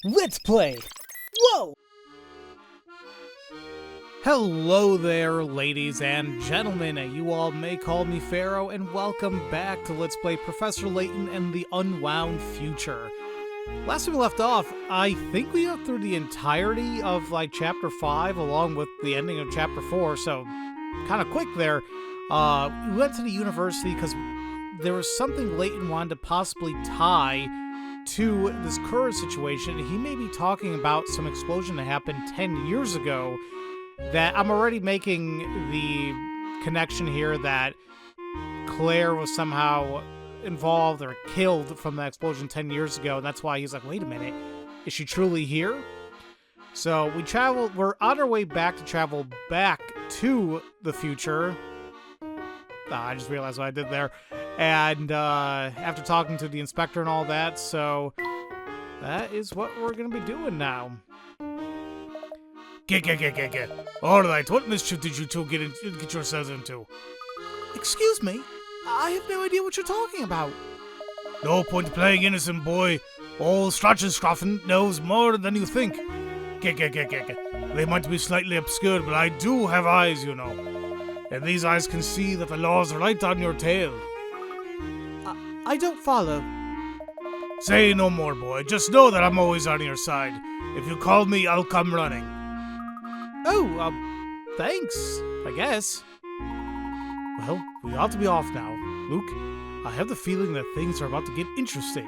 Let's play! Whoa! Hello there, ladies and gentlemen. You all may call me Pharaoh, and welcome back to Let's Play Professor Layton and the Unwound Future. Last time we left off, I think we got through the entirety of, Chapter 5, along with the ending of Chapter 4, so kind of quick there. We went to the university because there was something Layton wanted to possibly tie to this current situation. He may be talking about some explosion that happened 10 years ago that I'm already making the connection here that Claire was somehow involved or killed from that explosion 10 years ago, and that's why he's like, wait a minute, is she truly here? So we're on our way back to travel back to the future. I just realized what I did there. And after talking to the inspector and all that, so that is what we're going to be doing now. Get. All right, what mischief did you two get yourselves into? Excuse me? I have no idea what you're talking about. No point playing innocent, boy. Old Strachan knows more than you think. Get. They might be slightly obscured, but I do have eyes, you know. And these eyes can see that the law's right on your tail. I don't follow. Say no more, boy. Just know that I'm always on your side. If you call me, I'll come running. Oh, thanks, I guess. Well, we ought to be off now. Luke, I have the feeling that things are about to get interesting.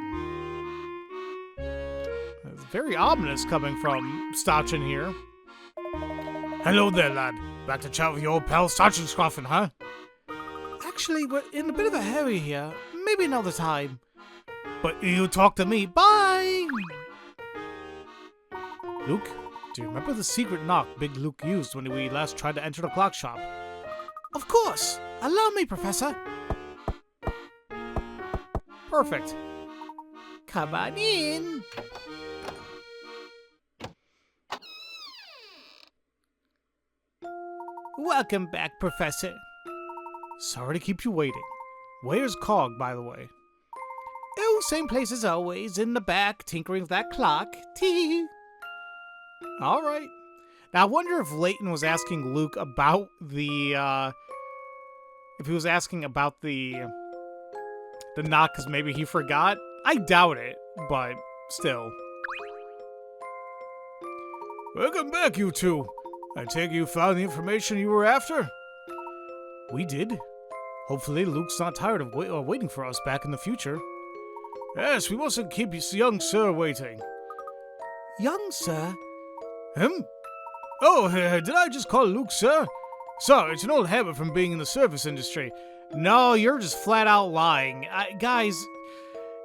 It's very ominous coming from Stachan here. Hello there, lad. Back to chat with your old pal Strachan, huh? Actually, we're in a bit of a hurry here. Maybe another time. But you talk to me. Bye! Luke, do you remember the secret knock Big Luke used when we last tried to enter the clock shop? Of course! Allow me, Professor! Perfect. Come on in! Welcome back, Professor. Sorry to keep you waiting. Where's Cog, by the way? Oh, same place as always, in the back, tinkering with that clock. Tee. All right. Now, I wonder if Layton was asking Luke about the, if he was asking about the knock because maybe he forgot. I doubt it, but still. Welcome back, you two. I take you found the information you were after? We did. Hopefully Luke's not tired of waiting for us back in the future. Yes, we mustn't keep young sir waiting. Young sir? Him? Oh, did I just call Luke sir? Sorry, it's an old habit from being in the service industry. No, you're just flat out lying. Guys,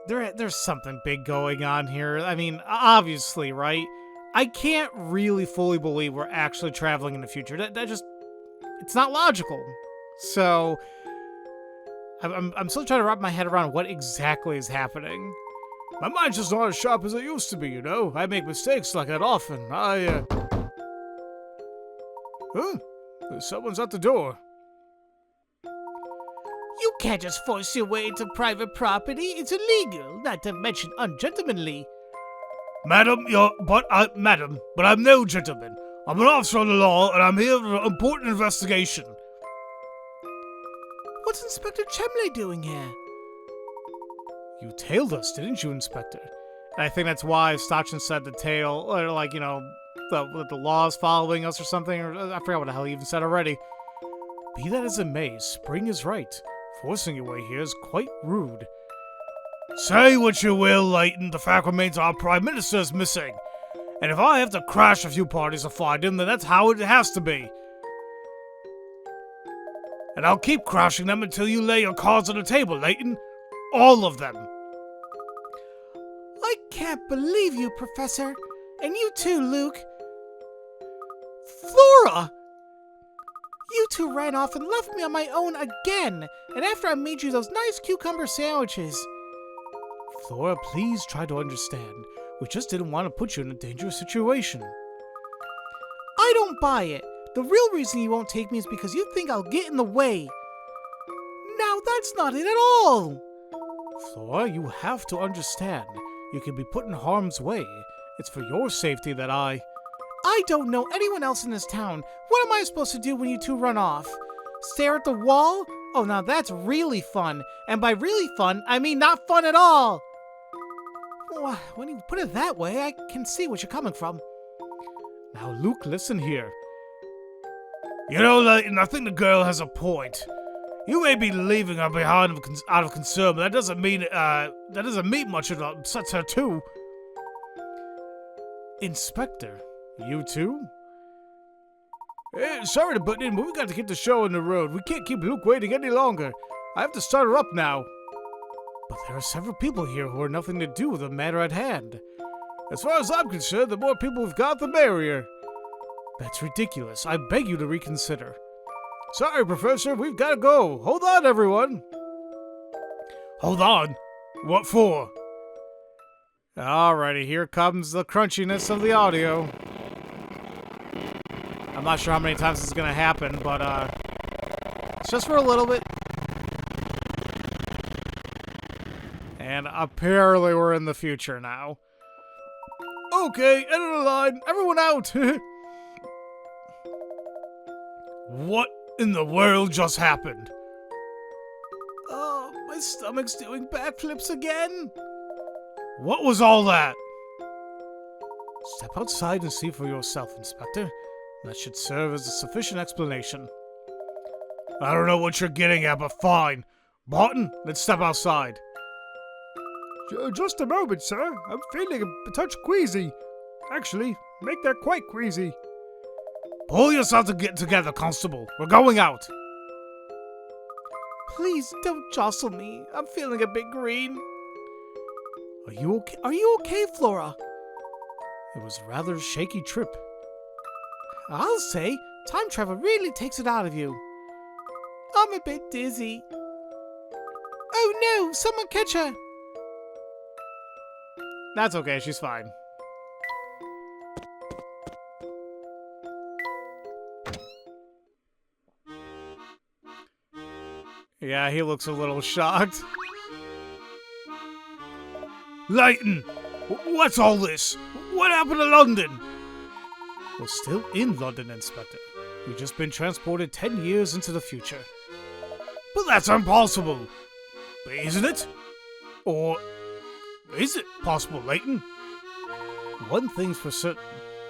there's something big going on here. I mean, obviously, right? I can't really fully believe we're actually traveling in the future. That just, it's not logical. So, I'm still trying to wrap my head around what exactly is happening. My mind's just not as sharp as it used to be, you know. I make mistakes like that often. Someone's at the door. You can't just force your way into private property. It's illegal, not to mention ungentlemanly. Madam, but I'm no gentleman. I'm an officer of the law, and I'm here for an important investigation. What's Inspector Chemley doing here? You tailed us, didn't you, Inspector? And I think that's why Stachan said the tail, or the law's following us or something, or I forgot what the hell he even said already. Be that as it may, Spring is right. Forcing your way here is quite rude. Say what you will, Layton, the fact remains our Prime Minister is missing. And if I have to crash a few parties to find him, then that's how it has to be. And I'll keep crashing them until you lay your cards on the table, Layton. All of them. I can't believe you, Professor. And you too, Luke. Flora! You two ran off and left me on my own again. And after I made you those nice cucumber sandwiches. Flora, please try to understand. We just didn't want to put you in a dangerous situation. I don't buy it. The real reason you won't take me is because you think I'll get in the way. Now that's not it at all. Flora, you have to understand. You could be put in harm's way. It's for your safety that I don't know anyone else in this town. What am I supposed to do when you two run off? Stare at the wall? Oh, now that's really fun. And by really fun, I mean not fun at all. Well, when you put it that way, I can see what you're coming from. Now, Luke, listen here. You know, Layton, I think the girl has a point. You may be leaving her behind out of concern, but that doesn't mean much. It upsets her too. Inspector, you too? Sorry to butt in, but we got to get the show on the road. We can't keep Luke waiting any longer. I have to start her up now. But there are several people here who have nothing to do with the matter at hand. As far as I'm concerned, the more people we've got, the merrier. That's ridiculous. I beg you to reconsider. Sorry, Professor, we've got to go. Hold on, everyone. Hold on? What for? Alrighty, here comes the crunchiness of the audio. I'm not sure how many times this is gonna happen, but it's just for a little bit. And apparently we're in the future now. Okay, end of the line. Everyone out. What in the world just happened? Oh, my stomach's doing backflips again. What was all that? Step outside and see for yourself, Inspector. That should serve as a sufficient explanation. I don't know what you're getting at, but fine. Barton, let's step outside. Just a moment, sir. I'm feeling a touch queasy. Actually, make that quite queasy. Pull yourself together, Constable. We're going out. Please don't jostle me. I'm feeling a bit green. Are you okay? Are you okay, Flora? It was a rather shaky trip. I'll say, time travel really takes it out of you. I'm a bit dizzy. Oh no, someone catch her. That's okay, she's fine. Yeah, he looks a little shocked. Layton, what's all this? What happened to London? We're still in London, Inspector. We've just been transported 10 years into the future. But that's impossible. Isn't it? Or is it possible, Layton? One thing's for certain.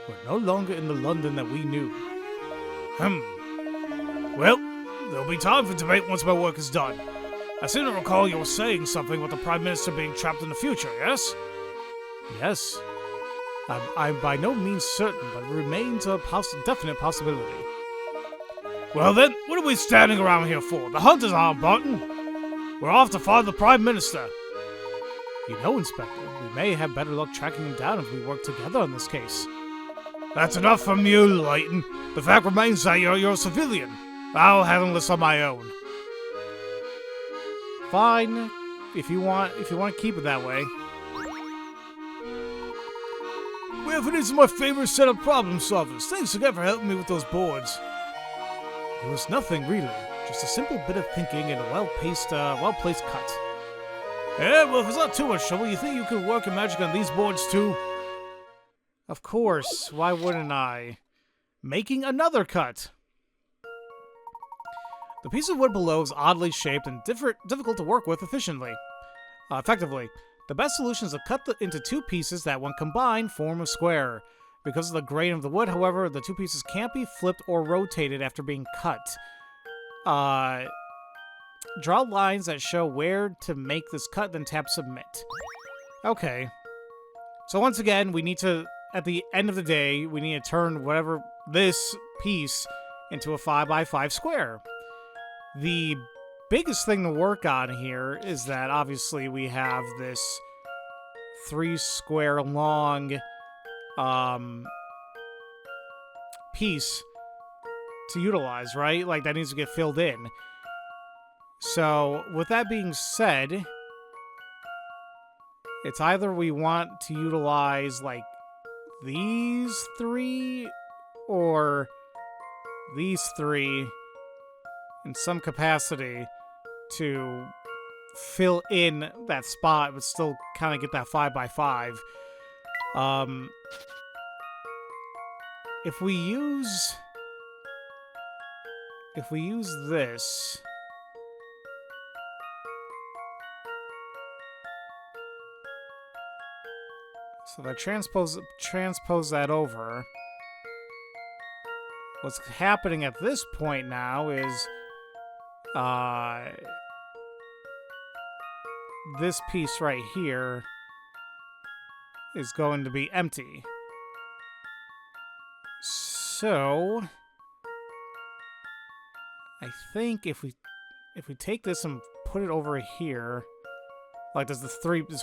We're no longer in the London that we knew. Well, there'll be time for debate once my work is done. I seem to recall you were saying something about the Prime Minister being trapped in the future, yes? Yes. I'm by no means certain, but it remains a definite possibility. Well then, what are we standing around here for? The hunt is on, Barton. We're off to find the Prime Minister. You know, Inspector, we may have better luck tracking him down if we work together on this case. That's enough from you, Layton. The fact remains that you're a civilian. I'll handle this on my own. Fine, if you want to keep it that way. Well, it is my favorite set of problem solvers. Thanks again for helping me with those boards. It was nothing really, just a simple bit of thinking and a well-placed cut. Yeah, well, if it's not too much trouble, you think you could work your magic on these boards too? Of course, why wouldn't I? Making another cut. The piece of wood below is oddly shaped and difficult to work with effectively. The best solution is to cut into two pieces that, when combined, form a square. Because of the grain of the wood, however, the two pieces can't be flipped or rotated after being cut. Draw lines that show where to make this cut, then tap submit. Okay. So once again, we need to, at the end of the day, we need to turn this piece into a 5x5 square. The biggest thing to work on here is that obviously we have this 3 square long piece to utilize, right? Like, that needs to get filled in. So, with that being said, it's either we want to utilize, like, these 3 or these 3 in some capacity to fill in that spot, but still kind of get that 5x5. If we use this, so that transpose that over. What's happening at this point now is this piece right here is going to be empty. So I think if we take this and put it over here, like this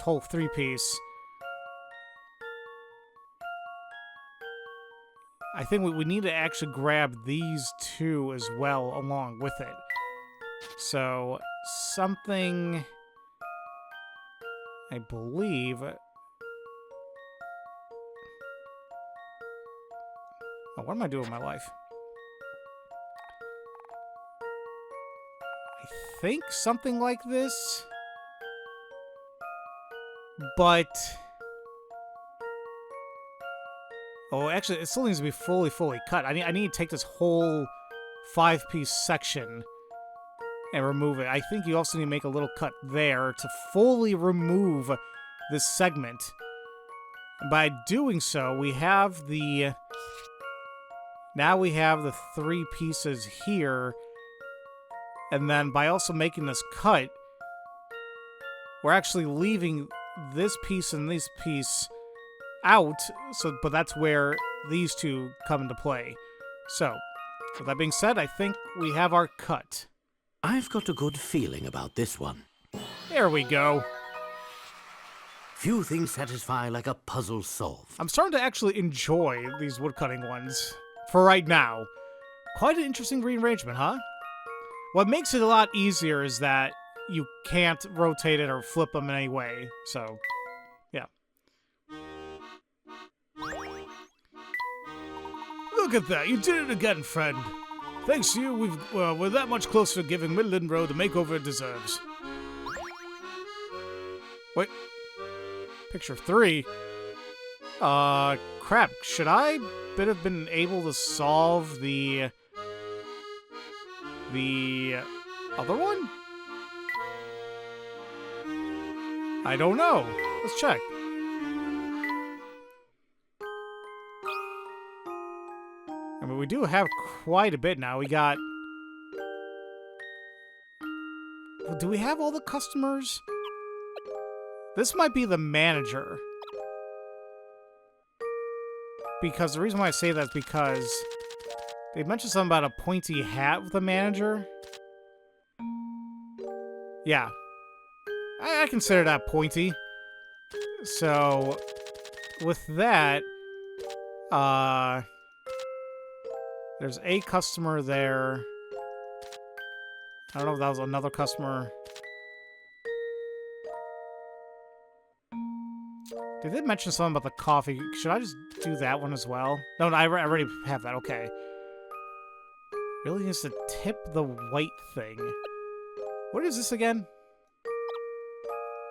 whole 3-piece, I think we need to actually grab these two as well along with it. So something, I believe. Oh, what am I doing with my life? I think something like this. But... oh, actually, it still needs to be fully cut. I need to take this whole 5-piece section and remove it. I think you also need to make a little cut there to fully remove this segment. By doing so, we have the... now we have the 3 pieces here, and then by also making this cut, we're actually leaving this piece and this piece out, but that's where these two come into play. So, with that being said, I think we have our cut. I've got a good feeling about this one. There we go. Few things satisfy like a puzzle solved. I'm starting to actually enjoy these woodcutting ones. For right now. Quite an interesting rearrangement, huh? What makes it a lot easier is that you can't rotate it or flip them in any way. So, yeah. Look at that, you did it again, friend. Thanks to you, we're that much closer to giving Midland Road the makeover it deserves. Wait. Picture 3? Crap. Should I have been able to solve the other one? I don't know. Let's check. I mean, we do have quite a bit now. We got... do we have all the customers? This might be the manager. Because the reason why I say that is because they mentioned something about a pointy hat with the manager. Yeah. I consider that pointy. So, with that, there's a customer there. I don't know if that was another customer. They did mention something about the coffee. Should I just do that one as well? No, I already have that. Okay. Really needs to tip the white thing. What is this again?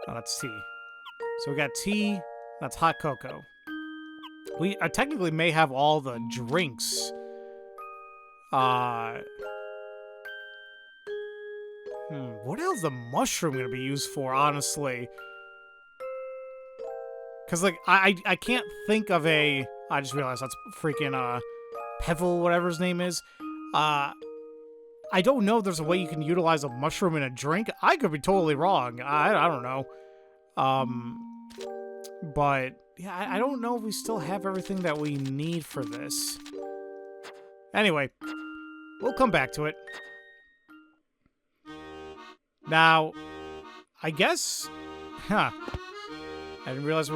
Oh, that's tea. So we got tea. That's hot cocoa. We technically may have all the drinks. What else is the mushroom gonna be used for, honestly? Because, like, I can't think of a... I just realized that's freaking, Pevel, whatever his name is. I don't know if there's a way you can utilize a mushroom in a drink. I could be totally wrong. I don't know. But, yeah, I don't know if we still have everything that we need for this. Anyway, we'll come back to it. Now, I guess... Huh. I didn't realize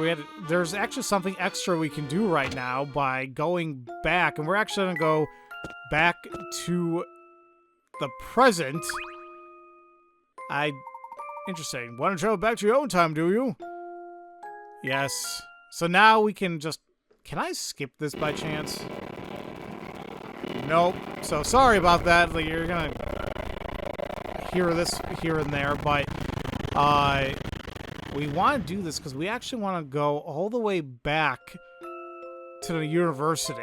there's actually something extra we can do right now by going back, and we're actually going to go back to the present. Interesting. Want to travel back to your own time, do you? Yes. So now we can just... Can I skip this by chance? Nope. So sorry about that. Like, you're going to hear this here and there, but We want to do this because we actually want to go all the way back to the university.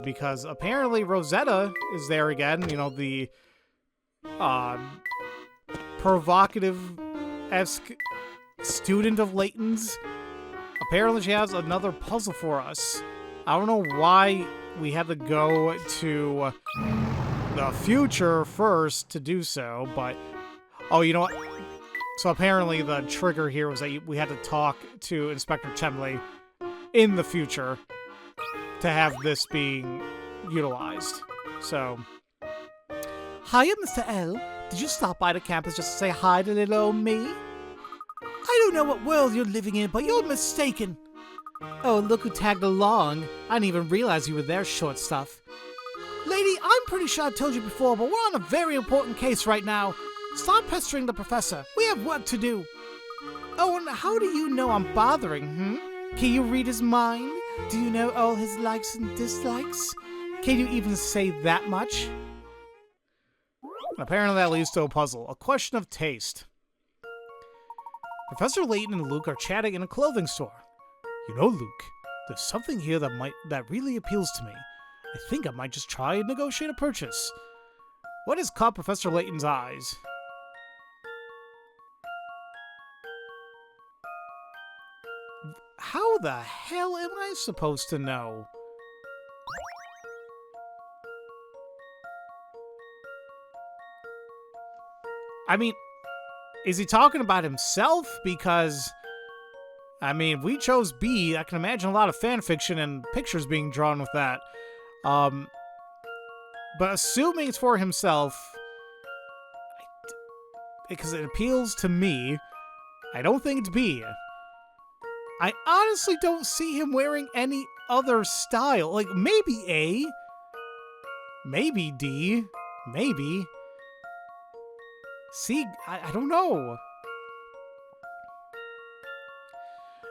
Because apparently Rosetta is there again. You know, the provocative-esque student of Layton's. Apparently she has another puzzle for us. I don't know why we had to go to the future first to do so, but... Oh, you know what? So apparently the trigger here was that we had to talk to Inspector Chemley in the future to have this being utilized. So... Hiya, Mr. L. Did you stop by the campus just to say hi to little old me? I don't know what world you're living in, but you're mistaken. Oh, look who tagged along. I didn't even realize you were there, short stuff. Lady, I'm pretty sure I've told you before, but we're on a very important case right now. Stop pestering the professor. We have work to do. Oh, and how do you know I'm bothering, Can you read his mind? Do you know all his likes and dislikes? Can you even say that much? Apparently that leads to a puzzle. A question of taste. Professor Layton and Luke are chatting in a clothing store. You know, Luke, there's something here that really appeals to me. I think I might just try and negotiate a purchase. What has caught Professor Layton's eyes? How the hell am I supposed to know? I mean, is he talking about himself? Because, I mean, if we chose B, I can imagine a lot of fanfiction and pictures being drawn with that. But assuming it's for himself, because it appeals to me, I don't think it's B. I honestly don't see him wearing any other style. Like, maybe A, maybe D, maybe C. I don't know.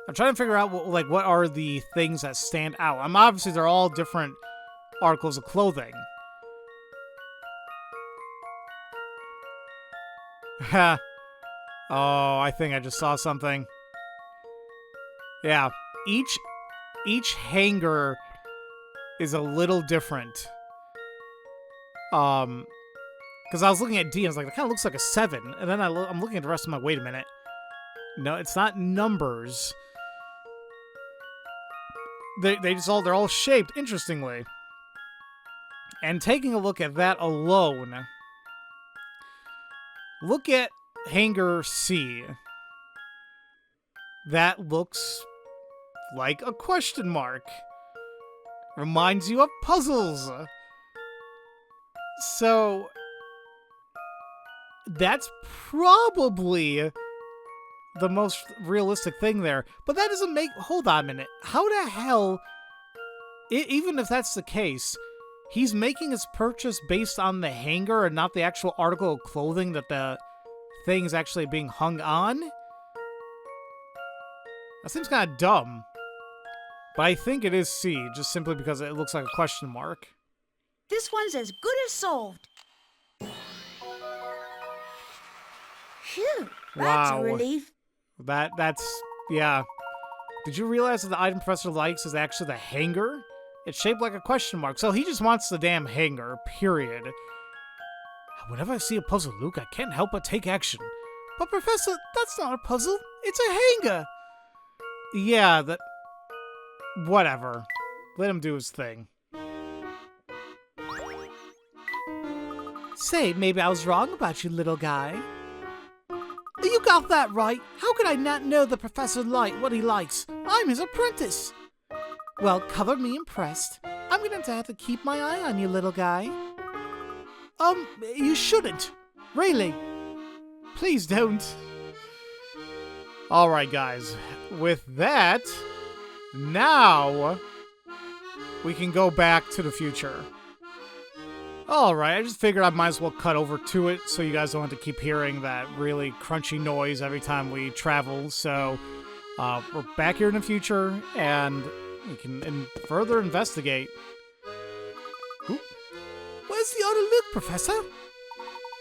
I'm trying to figure out what are the things that stand out. Obviously they're all different articles of clothing. Ha. Oh, I think I just saw something. Yeah, each hanger is a little different. Because I was looking at D and I was like, that kind of looks like a 7. And then I'm looking at the rest of my, wait a minute. No, it's not numbers. They're all shaped interestingly. And taking a look at that alone, look at hanger C. That looks like a question mark. Reminds you of puzzles. So that's probably the most realistic thing there. But that doesn't make... Hold on a minute. How the hell... even if that's the case, he's making his purchase based on the hanger and not the actual article of clothing that the thing's actually being hung on? That seems kind of dumb. But I think it is C, just simply because it looks like a question mark. This one's as good as solved. Phew, that's Wow. a relief. That's... yeah. Did you realize that the item Professor likes is actually the hanger? It's shaped like a question mark, so he just wants the damn hanger, period. Whenever I see a puzzle, Luke, I can't help but take action. But Professor, that's not a puzzle. It's a hanger. Yeah, that... whatever. Let him do his thing. Say, maybe I was wrong about you, little guy. You got that right. How could I not know the Professor liked what he likes? I'm his apprentice. Well, cover me impressed. I'm gonna have to keep my eye on you, little guy. You shouldn't. Really. Please don't. Alright, guys. With that, now we can go back to the future. Alright, I just figured I might as well cut over to it so you guys don't have to keep hearing that really crunchy noise every time we travel. So, we're back here in the future, and we can further investigate. Ooh. Where's the other Luke, Professor?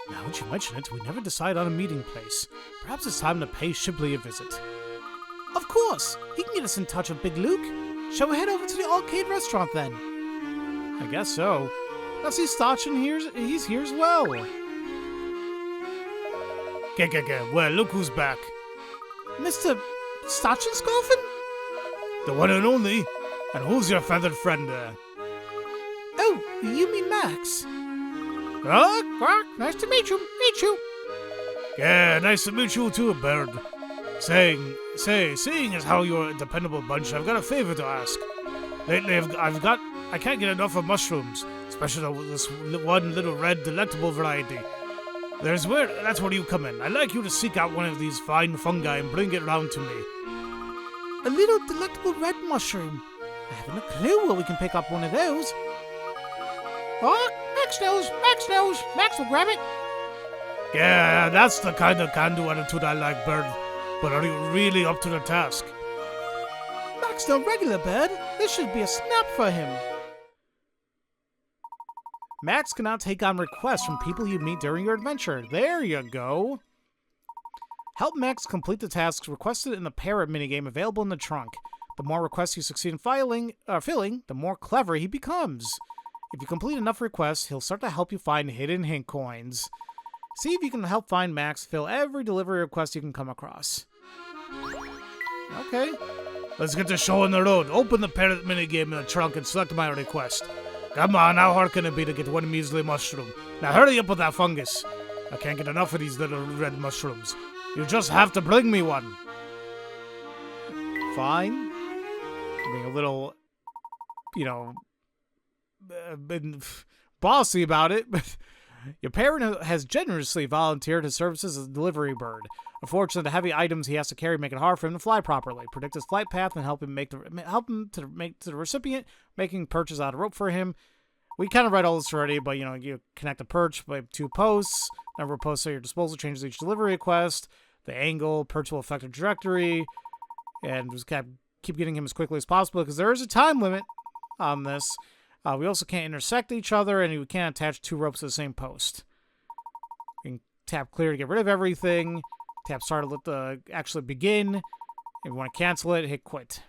Now that you mention it, we never decide on a meeting place. Perhaps it's time to pay Shipley a visit. Of course! He can get us in touch with Big Luke. Shall we head over to the arcade restaurant then? I guess so. I see Stachin he's here as well. Well, look who's back. Mr. Stachin? The one and only. And who's your feathered friend there? Oh, you mean Max? Nice to meet you. Yeah, nice to meet you too, Bird. Seeing as how you're a dependable bunch, I've got a favor to ask. Lately, I can't get enough of mushrooms, especially this one little red delectable variety. That's where you come in. I'd like you to seek out one of these fine fungi and bring it round to me. A little delectable red mushroom. I haven't a clue where we can pick up one of those. Oh, Max knows. Max will grab it. Yeah, that's the kind of can-do attitude I like, Bird. But are you really up to the task? Max no regular, Bird. This should be a snap for him. Max can now take on requests from people you meet during your adventure. There you go. Help Max complete the tasks requested in the parrot minigame available in the trunk. The more requests you succeed in filling, the more clever he becomes. If you complete enough requests, he'll start to help you find hidden hint coins. See if you can help find Max fill every delivery request you can come across. Okay. Let's get the show on the road. Open the parrot minigame in the trunk and select my request. Come on, how hard can it be to get one measly mushroom? Now hurry up with that fungus. I can't get enough of these little red mushrooms. You just have to bring me one. Fine. Being a little, been bossy about it, but your parent has generously volunteered his services as a delivery bird. Unfortunately, the heavy items he has to carry make it hard for him to fly properly. Predict his flight path and help him to make to the recipient, making perches out of rope for him. We kind of read all this already, but you connect a perch by 2 posts. Number of posts at your disposal changes each delivery request. The angle, perch will affect the trajectory, and just keep getting him as quickly as possible because there is a time limit on this. We also can't intersect each other, and we can't attach 2 ropes to the same post. You can tap clear to get rid of everything. Tap start to let the actually begin. If you want to cancel it, hit quit.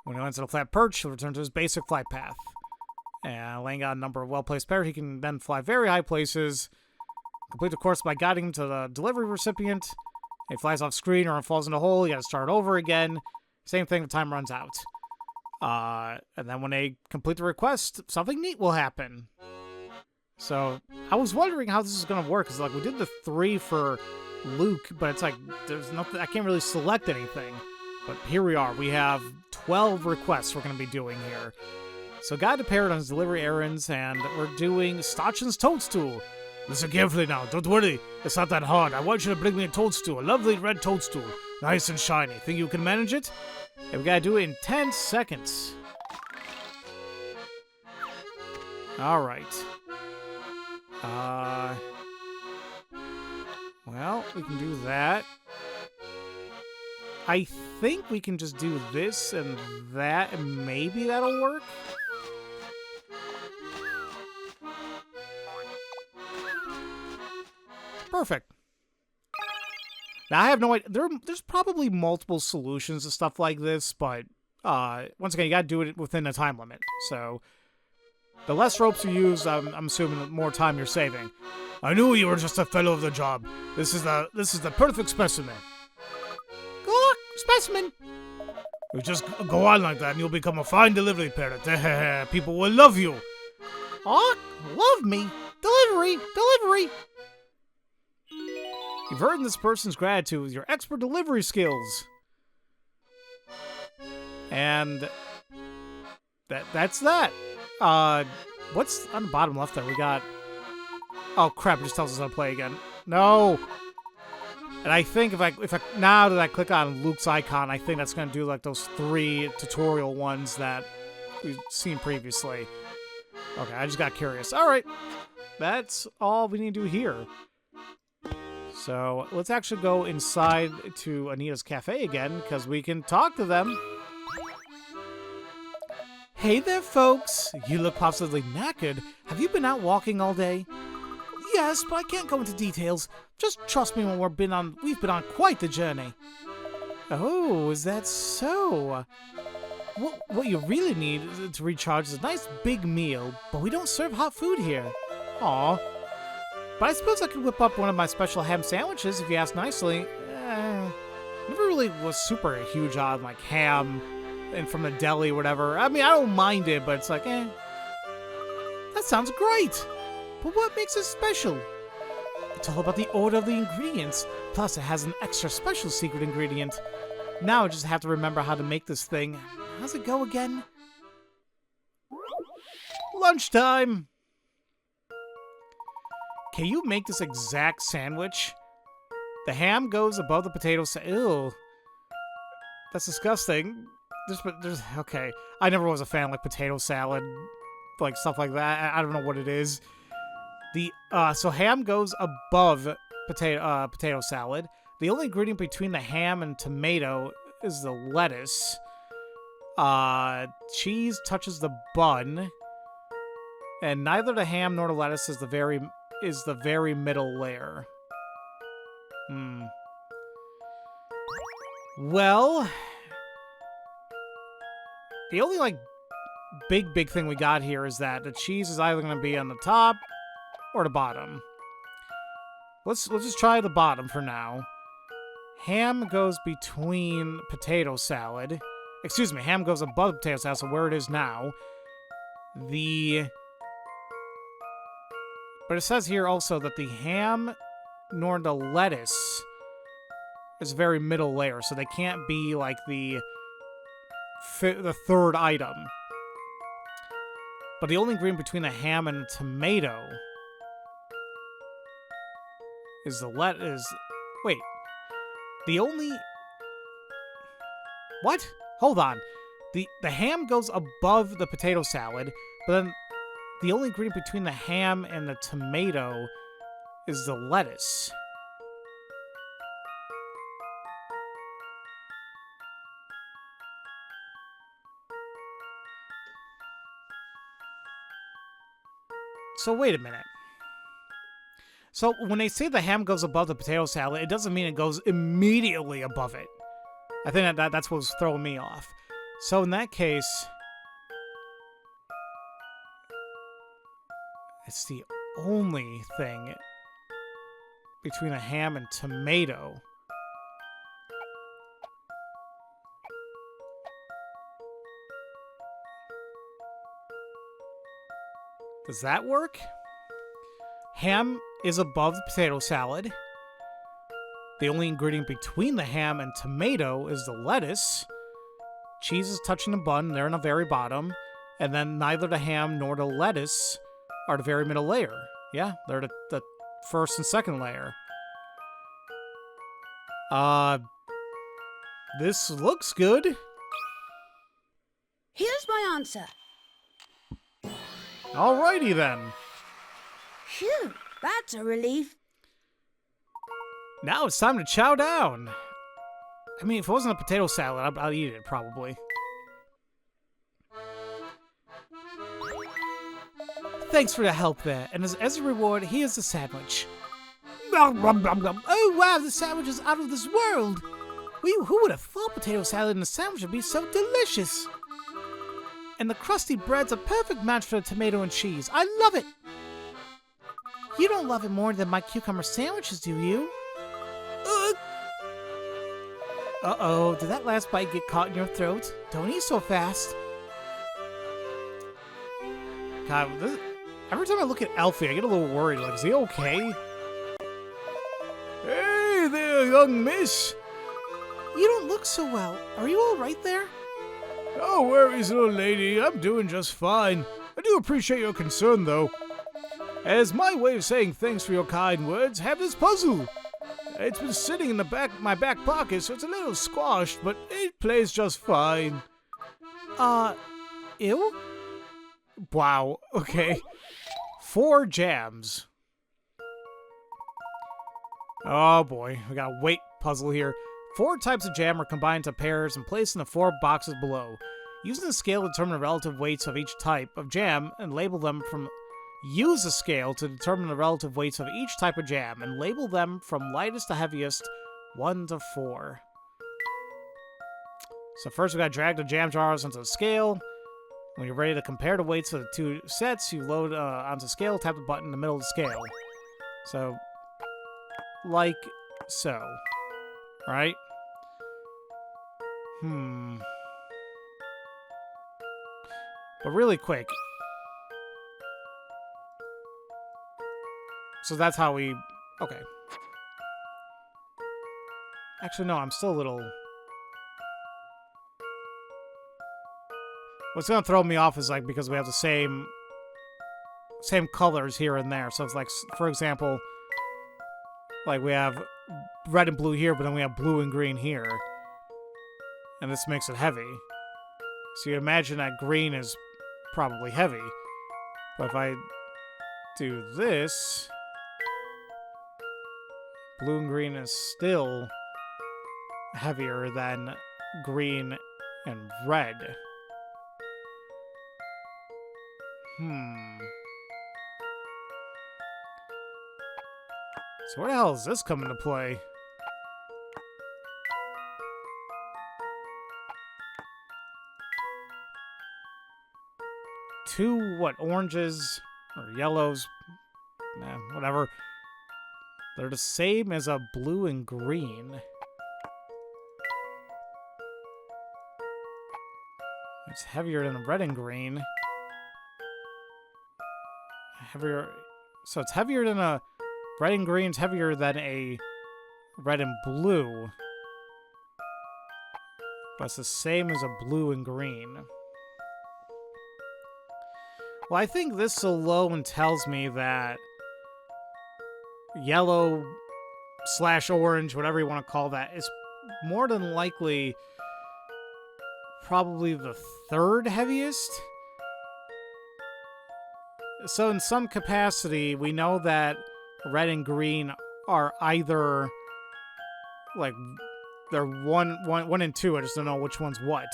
When he lands on a flat perch, he'll return to his basic flight path. And laying out a number of well-placed parrots, he can then fly very high places. Complete the course by guiding him to the delivery recipient. If he flies off screen or falls in a hole, you gotta start over again. Same thing, the time runs out. And then when they complete the request, something neat will happen. So, I was wondering how this is gonna work, because we did the 3 for Luke, but it's there's nothing, I can't really select anything. But here we are, we have 12 requests we're gonna be doing here. So guide the parrot on his delivery errands, and we're doing Stachin's toadstool. Listen carefully now, don't worry, it's not that hard. I want you to bring me a toadstool, a lovely red toadstool. Nice and shiny. Think you can manage it? And we gotta do it in 10 seconds. Alright. Well, we can do that. I think we can just do this and that, and maybe that'll work. Perfect. Now, I have no idea. There's probably multiple solutions to stuff like this, but once again, you gotta do it within a time limit. So, the less ropes you use, I'm assuming the more time you're saving. I knew you were just a fellow of the job. This is the perfect specimen. Look, specimen. You just go on like that, and you'll become a fine delivery parrot. People will love you. Oh, love me. Delivery. You've earned this person's gratitude with your expert delivery skills. And that's that. What's on the bottom left there? We got... Oh crap, it just tells us how to play again. No! And I think if I now that I click on Luke's icon, I think that's gonna do those 3 tutorial ones that we've seen previously. Okay, I just got curious. Alright. That's all we need to do here. So, let's actually go inside to Anita's cafe again, because we can talk to them. Hey there, folks! You look positively knackered. Have you been out walking all day? Yes, but I can't go into details. Just trust me when we've been on quite the journey. Oh, is that so? What you really need to recharge is a nice big meal, but we don't serve hot food here. Aw. But I suppose I could whip up one of my special ham sandwiches if you ask nicely. Never really was super huge on like ham and from the deli or whatever. I mean, I don't mind it, but it's like, That sounds great. But what makes it special? It's all about the order of the ingredients. Plus, it has an extra special secret ingredient. Now I just have to remember how to make this thing. How's it go again? Lunchtime! Can you make this exact sandwich? The ham goes above the potato Ew. That's disgusting. Okay. I never was a fan of, like, potato salad. Like, stuff like that. I don't know what it is. So ham goes above potato salad. The only ingredient between the ham and tomato is the lettuce. Cheese touches the bun. And neither the ham nor the lettuce is the very middle layer. Well, the only, like, big thing we got here is that the cheese is either going to be on the top or the bottom. Let's just try the bottom for now. Ham goes between potato salad. Excuse me, ham goes above the potato salad, so where it is now. But it says here also that the ham nor the lettuce is a very middle layer, so they can't be like the third item. But the only ingredient between the ham and the tomato is the lettuce. Wait. The only... What? Hold on. The ham goes above the potato salad, but then the only ingredient between the ham and the tomato is the lettuce. So wait a minute. So when they say the ham goes above the potato salad, it doesn't mean it goes immediately above it. I think that's what was throwing me off. So in that case, it's the only thing between the ham and tomato. Does that work? Ham is above the potato salad. The only ingredient between the ham and tomato is the lettuce. Cheese is touching the bun, they're in the very bottom. And then neither the ham nor the lettuce are the very middle layer. Yeah, they're the first and second layer. This looks good. Here's my answer. Alrighty then. Phew, that's a relief. Now it's time to chow down. I mean, if it wasn't a potato salad, I'd eat it, probably. Thanks for the help there, and as a reward, here's the sandwich. Oh wow, the sandwich is out of this world! Who would have thought potato salad and a sandwich would be so delicious? And the crusty bread's a perfect match for the tomato and cheese. I love it! You don't love it more than my cucumber sandwiches, do you? Uh-oh, did that last bite get caught in your throat? Don't eat so fast. God, every time I look at Alfie, I get a little worried. Like, is he okay? Hey there, young miss. You don't look so well. Are you all right there? No worries, little lady. I'm doing just fine. I do appreciate your concern, though. As my way of saying thanks for your kind words, have this puzzle. It's been sitting in my back pocket, so it's a little squashed, but it plays just fine. Ew? Wow, okay. 4 jams. Oh boy, we got a weight puzzle here. 4 types of jam are combined into pairs and placed in the 4 boxes below. Using the scale to determine the relative weights of each type of jam and label them from Use a scale to determine the relative weights of each type of jam and label them from lightest to heaviest, 1 to 4. So first we gotta drag the jam jars onto the scale. When you're ready to compare the weights of the two sets, you load onto the scale, tap the button in the middle of the scale. So, like so. Right? But really quick. So that's how we... Okay. Actually, no, I'm still a little... What's gonna throw me off is, like, because we have the same colors here and there. So it's like, for example, like we have red and blue here, but then we have blue and green here. And this makes it heavy. So you imagine that green is probably heavy. But if I do this, blue and green is still heavier than green and red. So where the hell is this coming to play? Two, what, oranges or yellows, whatever. They're the same as a blue and green. It's heavier than a red and green. Heavier, so it's heavier than a red and green's heavier than a red and blue. But it's the same as a blue and green. Well, I think this alone tells me that yellow / orange, whatever you want to call that, is more than likely probably the third heaviest. So in some capacity, we know that red and green are either, like, they're one and two. I just don't know which one's what.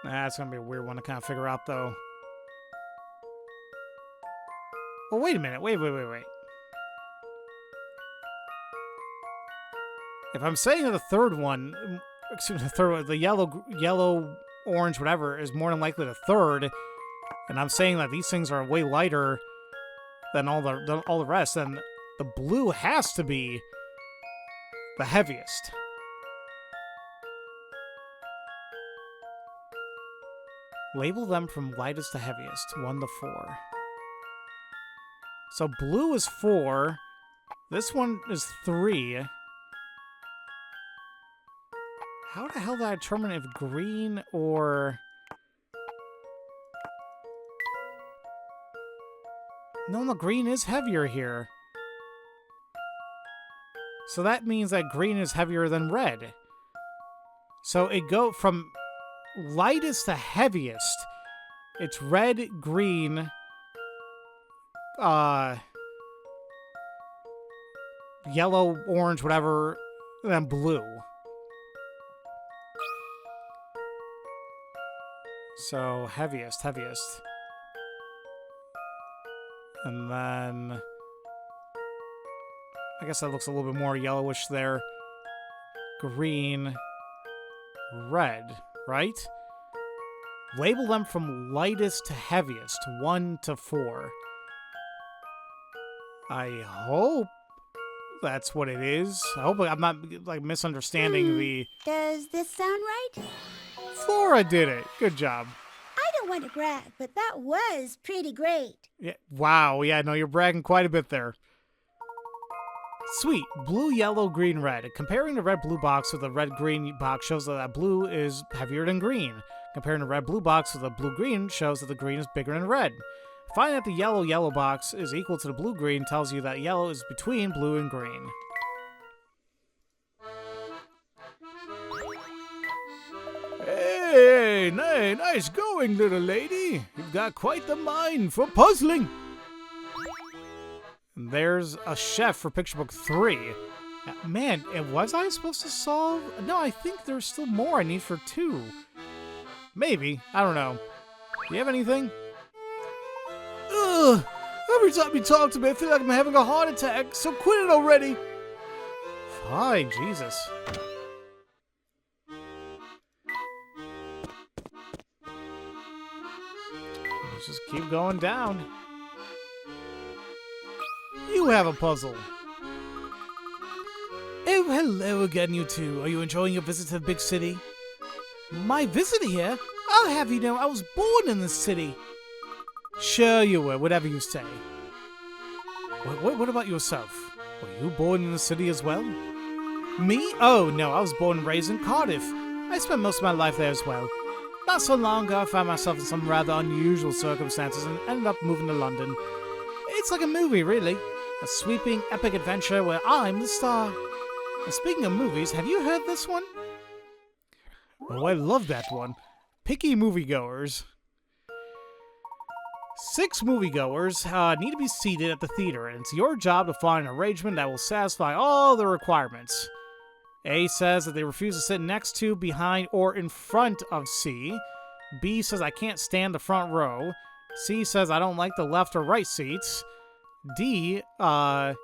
That's gonna be a weird one to kind of figure out, though. Well, wait a minute. Wait. If I'm saying that the third one, the yellow, orange, whatever, is more than likely the third, and I'm saying that these things are way lighter than all the rest, then the blue has to be the heaviest. Label them from lightest to heaviest, 1 to 4. So blue is 4. This one is 3. How the hell do I determine if green or... No, green is heavier here. So that means that green is heavier than red. So it go from lightest to heaviest. It's red, green, yellow, orange, whatever, and then blue. So, heaviest. And then... I guess that looks a little bit more yellowish there. Green. Red, right? Label them from lightest to heaviest, 1 to 4. I hope that's what it is. I hope I'm not, like, misunderstanding the... Does this sound right? Flora did it. Good job. I don't want to brag, but that was pretty great. Yeah. Wow. Yeah, no, you're bragging quite a bit there. Sweet. Blue, yellow, green, red. Comparing the red-blue box with the red-green box shows that blue is heavier than green. Comparing the red-blue box with the blue-green shows that the green is bigger than red. Finding that the yellow box is equal to the blue-green tells you that yellow is between blue and green. Hey, nice going, little lady. You've got quite the mind for puzzling. And there's a chef for picture book 3. Man, was I supposed to solve? No, I think there's still more I need for 2. Maybe. I don't know. Do you have anything? Ugh! Every time you talk to me, I feel like I'm having a heart attack, so quit it already! Fine, Jesus. Let's just keep going down. You have a puzzle. Oh, hello again, you two. Are you enjoying your visit to the big city? My visit here? I'll have you know I was born in this city. Sure you were, whatever you say. What about yourself? Were you born in the city as well? Me? Oh, no, I was born and raised in Cardiff. I spent most of my life there as well. Not so long ago, I found myself in some rather unusual circumstances and ended up moving to London. It's like a movie, really. A sweeping, epic adventure where I'm the star. And speaking of movies, have you heard this one? Oh, I love that one. Picky moviegoers. 6 moviegoers need to be seated at the theater, and it's your job to find an arrangement that will satisfy all the requirements. A says that they refuse to sit next to, behind, or in front of C. B says I can't stand the front row. C says I don't like the left or right seats. D, I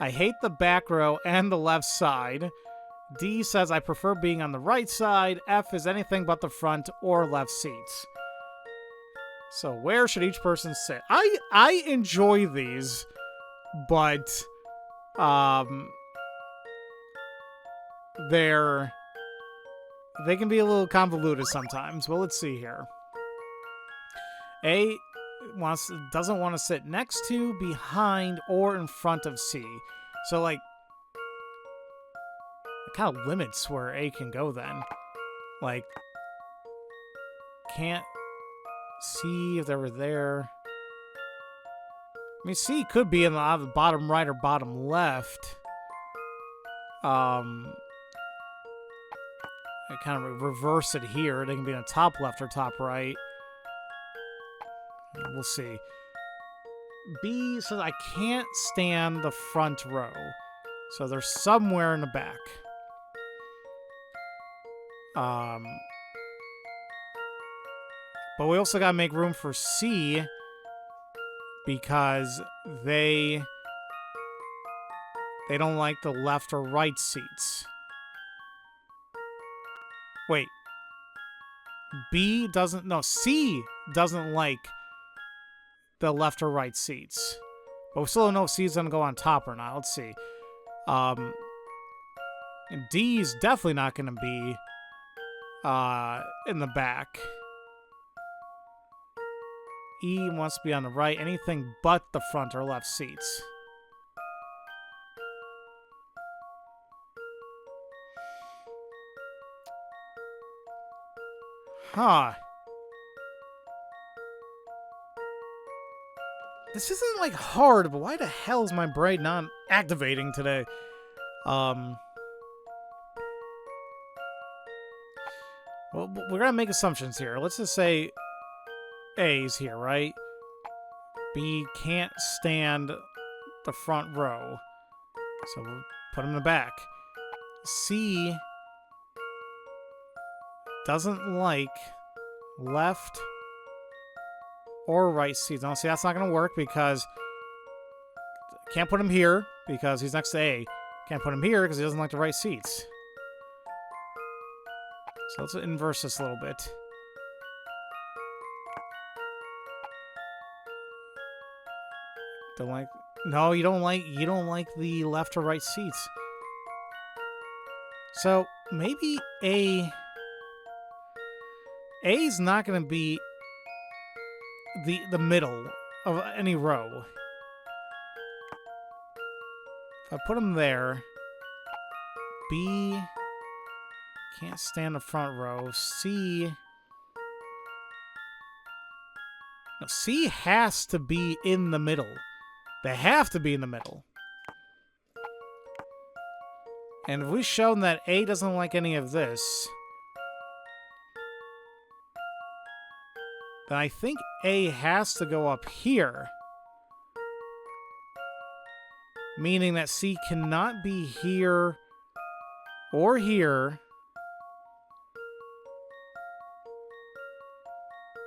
hate the back row and the left side. D says I prefer being on the right side. F is anything but the front or left seats. So where should each person sit? I enjoy these, but they can be a little convoluted sometimes. Well, let's see here. A doesn't want to sit next to, behind, or in front of C. So like it kind of limits where A can go then. Like can't see if they were there. I mean, C could be in the bottom right or bottom left. I kind of reverse it here. They can be in the top left or top right. We'll see. B says I can't stand the front row. So they're somewhere in the back. But we also gotta make room for C because they don't like the left or right seats. Wait. C doesn't like the left or right seats. But we still don't know if C's gonna go on top or not. Let's see. And D's definitely not gonna be in the back. E wants to be on the right. Anything but the front or left seats. Huh. This isn't like hard, but why the hell is my brain not activating today? Well, we're gonna make assumptions here. Let's just say A's here, right? B can't stand the front row, so we'll put him in the back. C doesn't like left or right seats. No, see, that's not going to work because can't put him here because he's next to A. Can't put him here because he doesn't like the right seats. So let's inverse this a little bit. Don't like... No, you don't like the left or right seats. So maybe A's not going to be the middle of any row. If I put him there, B can't stand the front row. C has to be in the middle. They have to be in the middle. And if we've shown that A doesn't like any of this, then I think A has to go up here. meaning that C cannot be here or here.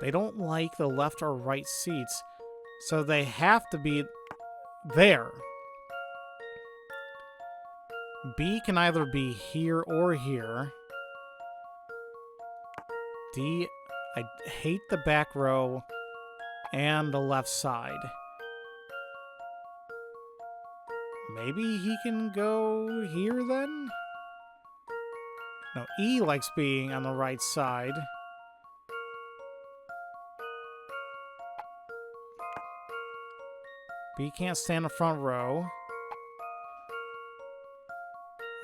They don't like the left or right seats, so they have to be there. B can either be here or here. D, I hate the back row and the left side. Maybe he can go here then? No, E likes being on the right side. B can't stand the front row.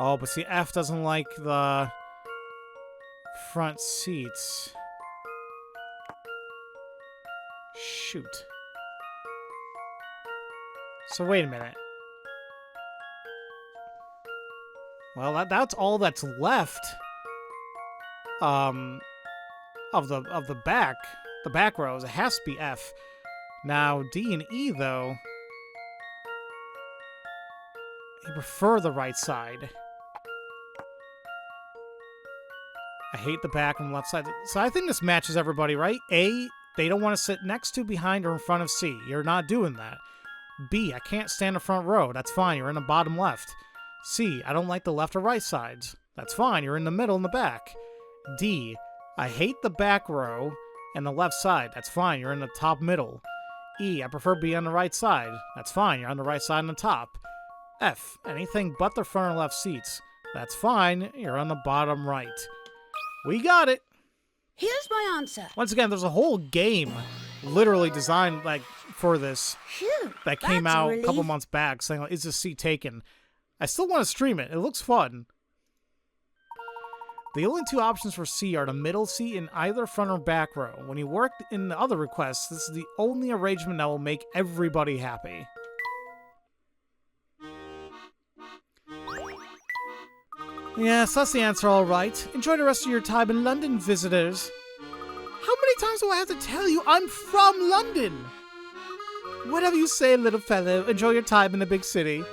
Oh, but see, F doesn't like the front seats. Shoot. So wait a minute. Well, that's all that's left. Of the back rows. It has to be F. Now D and E though, I prefer the right side. I hate the back and left side. So I think this matches everybody, right? A, they don't want to sit next to, behind, or in front of C. You're not doing that. B, I can't stand the front row. That's fine. You're in the bottom left. C, I don't like the left or right sides. That's fine. You're in the middle and the back. D, I hate the back row and the left side. That's fine. You're in the top middle. E, I prefer B on the right side. That's fine. You're on the right side and the top. F, anything but the front or left seats. That's fine. You're on the bottom right. We got it. Here's my answer. Once again, there's a whole game literally designed like for this Phew, that came that's a out a relief. couple months back saying, like, is this seat taken? I still want to stream it. It looks fun. The only two options for C are the middle seat in either front or back row. When you work in the other requests, this is the only arrangement that will make everybody happy. Yes, that's the answer, all right. Enjoy the rest of your time in London, visitors. How many times do I have to tell you I'm from London? Whatever you say, little fellow. Enjoy your time in the big city.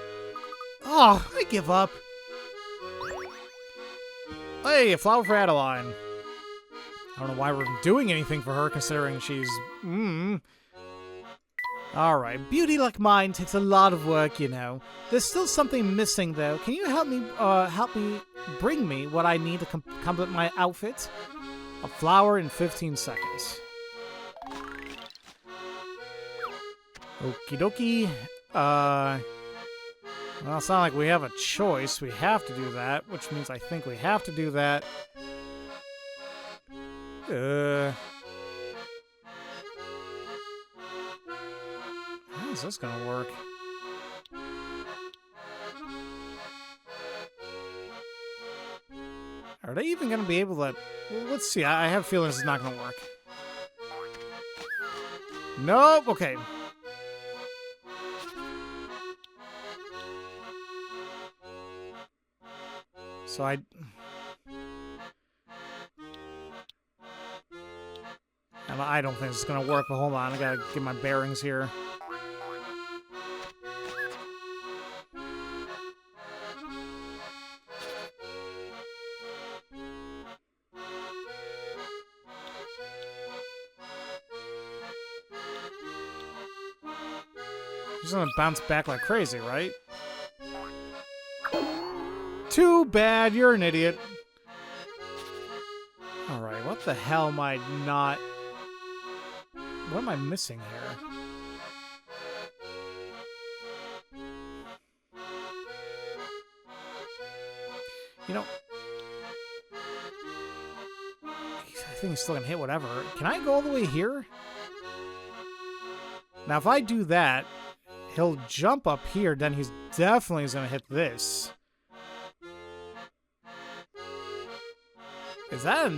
Oh, I give up. Hey, a flower for Adeline. I don't know why we're doing anything for her, considering she's... Alright, beauty like mine takes a lot of work, you know. There's still something missing, though. Can you help me bring me what I need to complete my outfit? A flower in 15 seconds. Okie dokie. Well, it's not like we have a choice. We have to do that, which means I think we have to do that. How is this gonna work? Are they even gonna be able to... Well, let's see. I have a feeling this is not gonna work. Nope. Okay. So I don't think this is gonna work, but hold on, I gotta get my bearings here. He's gonna bounce back like crazy, right? Too bad, you're an idiot. Alright, what the hell am I not... What am I missing here? You know... I think he's still gonna hit whatever. Can I go all the way here? Now, if I do that, he'll jump up here, then he's definitely gonna hit this. Is that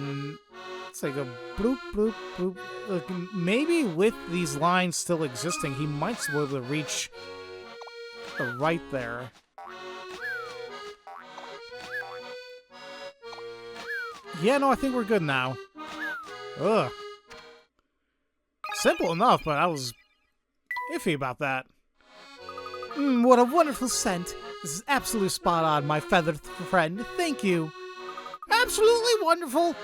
it's like a bloop, bloop, bloop. Like maybe with these lines still existing, he might be able to reach right there. Yeah, no, I think we're good now. Ugh. Simple enough, but I was iffy about that. What a wonderful scent. This is absolutely spot on, my feathered friend. Thank you. Absolutely wonderful.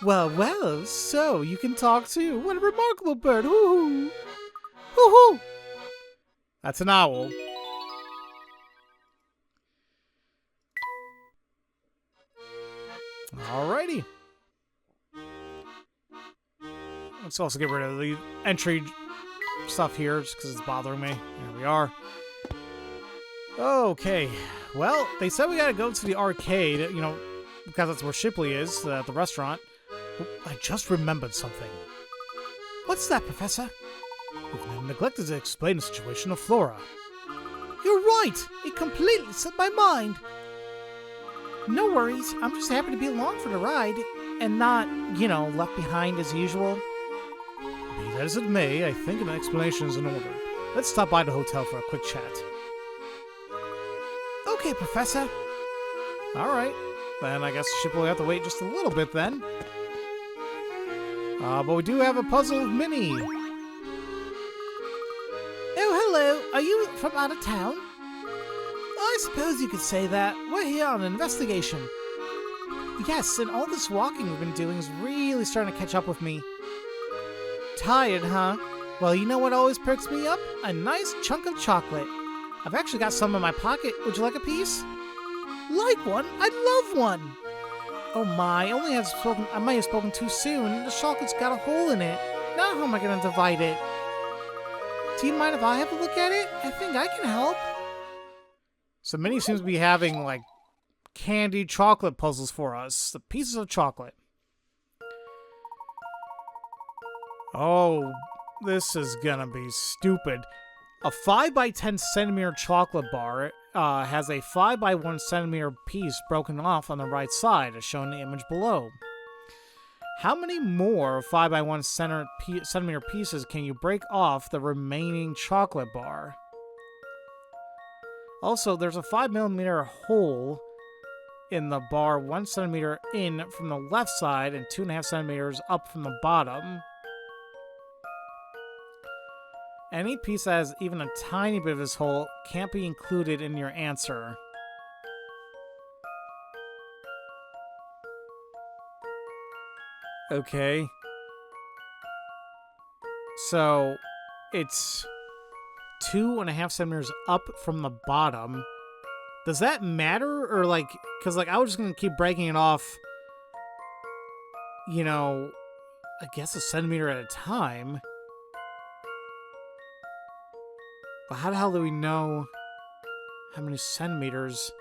Well, well, so you can talk too. What a remarkable bird. Hoo-hoo. Hoo-hoo. That's an owl. Alrighty. Let's also get rid of the entry stuff here just because it's bothering me. There we are. Okay. Well, they said we gotta go to the arcade, you know, because that's where Shipley is, at the restaurant. I just remembered something. What's that, Professor? We've neglected to explain the situation of Flora. You're right. It completely slipped my mind. No worries. I'm just happy to be along for the ride and not, you know, left behind as usual. Be that as it may, I think an explanation is in order. Let's stop by the hotel for a quick chat. Okay, Professor. Alright. Then I guess Shipley will have to wait just a little bit then. But we do have a puzzle of Minnie. Oh, hello. Are you from out of town? I suppose you could say that. We're here on an investigation. Yes, and all this walking we've been doing is really starting to catch up with me. Tired, huh? Well, you know what always perks me up? A nice chunk of chocolate. I've actually got some in my pocket. Would you like a piece? Like one? I'd love one! Oh my, I might have spoken too soon. The chocolate's got a hole in it. Now how am I gonna divide it? Do you mind if I have a look at it? I think I can help. So Minnie seems to be having, like, candy chocolate puzzles for us. The pieces of chocolate. Oh, this is gonna be stupid. A 5 by 10 centimeter chocolate bar has a 5 by 1 centimeter piece broken off on the right side, as shown in the image below. How many more 5 by 1 centimeter pieces can you break off the remaining chocolate bar? Also, there's a 5 millimeter hole in the bar 1 centimeter in from the left side and 2.5 centimeters up from the bottom. Any piece that has even a tiny bit of this hole can't be included in your answer. Okay. So, it's 2.5 centimeters up from the bottom. Does that matter? Or, like, because, like, I was just going to keep breaking it off, you know, I guess a centimeter at a time. But how the hell do we know how many centimeters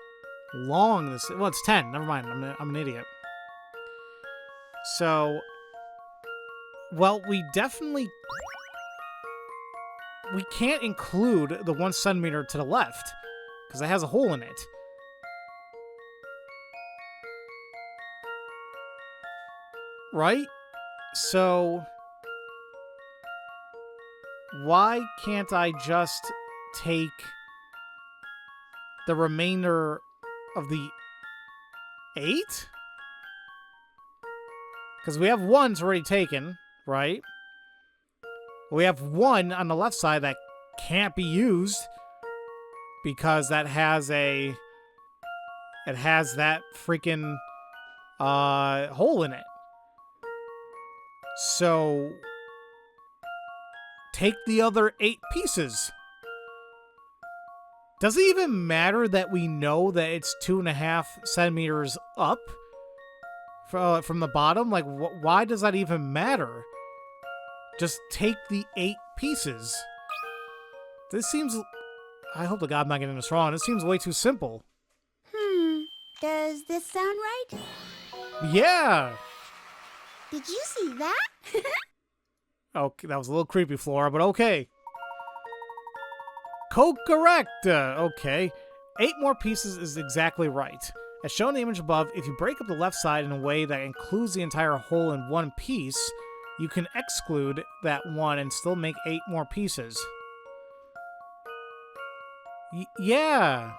long this is? Well, it's 10. Never mind. I'm an idiot. So, well, we can't include the 1 centimeter to the left because it has a hole in it. Right? So, why can't I just take the remainder of the 8? Because we have 1's already taken, right? We have 1 on the left side that can't be used because that has that freaking hole in it. So take the other 8 pieces. Does it even matter that we know that it's 2.5 centimeters up from the bottom? Like, why does that even matter? Just take the 8 pieces. This seems... I hope to God I'm not getting this wrong. This seems way too simple. Does this sound right? Yeah! Did you see that? Okay, that was a little creepy, Flora, but okay. Correct. Okay. 8 more pieces is exactly right. As shown in the image above, if you break up the left side in a way that includes the entire hole in 1 piece, you can exclude that 1 and still make 8 more pieces. Yeah.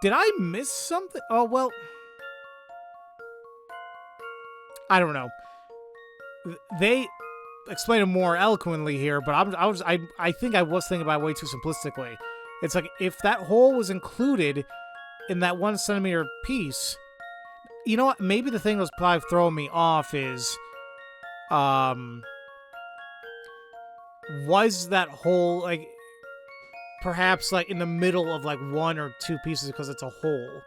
Did I miss something? Oh, well... I don't know. explain it more eloquently here, but I think I was thinking about it way too simplistically. It's like if that hole was included in that 1 centimeter piece, you know what? Maybe the thing that's probably throwing me off is, was that hole like perhaps like in the middle of like 1 or 2 pieces because it's a hole?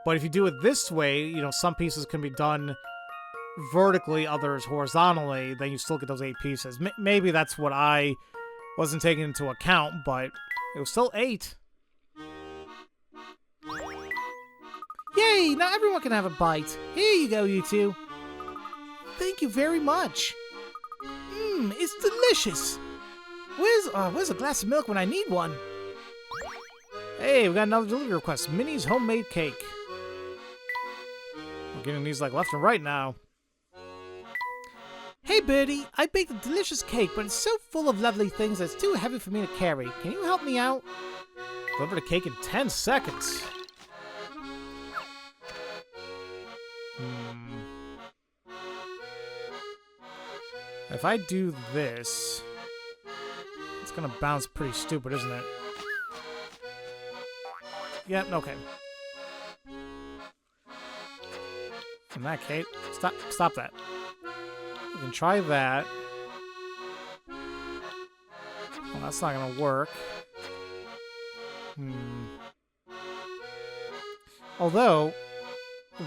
But if you do it this way, you know, some pieces can be done vertically, others horizontally, then you still get those 8 pieces. Maybe that's what I wasn't taking into account, but it was still 8. Yay! Now everyone can have a bite. Here you go, you two. Thank you very much. Mmm, it's delicious. Where's a glass of milk when I need one? Hey, we got another delivery request. Minnie's homemade cake. We're getting these like left and right now. Hey, Birdie, I baked a delicious cake, but it's so full of lovely things that it's too heavy for me to carry. Can you help me out? Deliver the cake in 10 seconds. If I do this, it's gonna bounce pretty stupid, isn't it? Yep, okay. In that case, stop that. We can try that. Well, that's not gonna work. Although,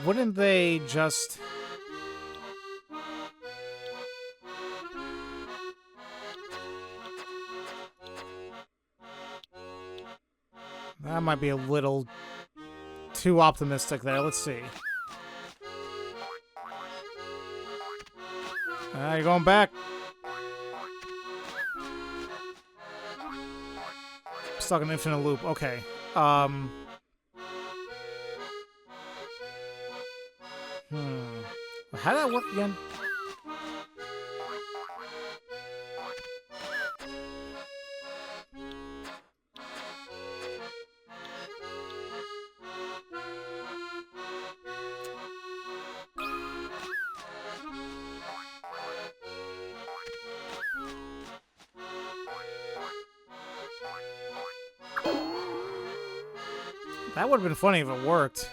wouldn't they just... That might be a little too optimistic there. Let's see. You're going back. Stuck in infinite loop. Okay. How'd that work again? That would have been funny if it worked.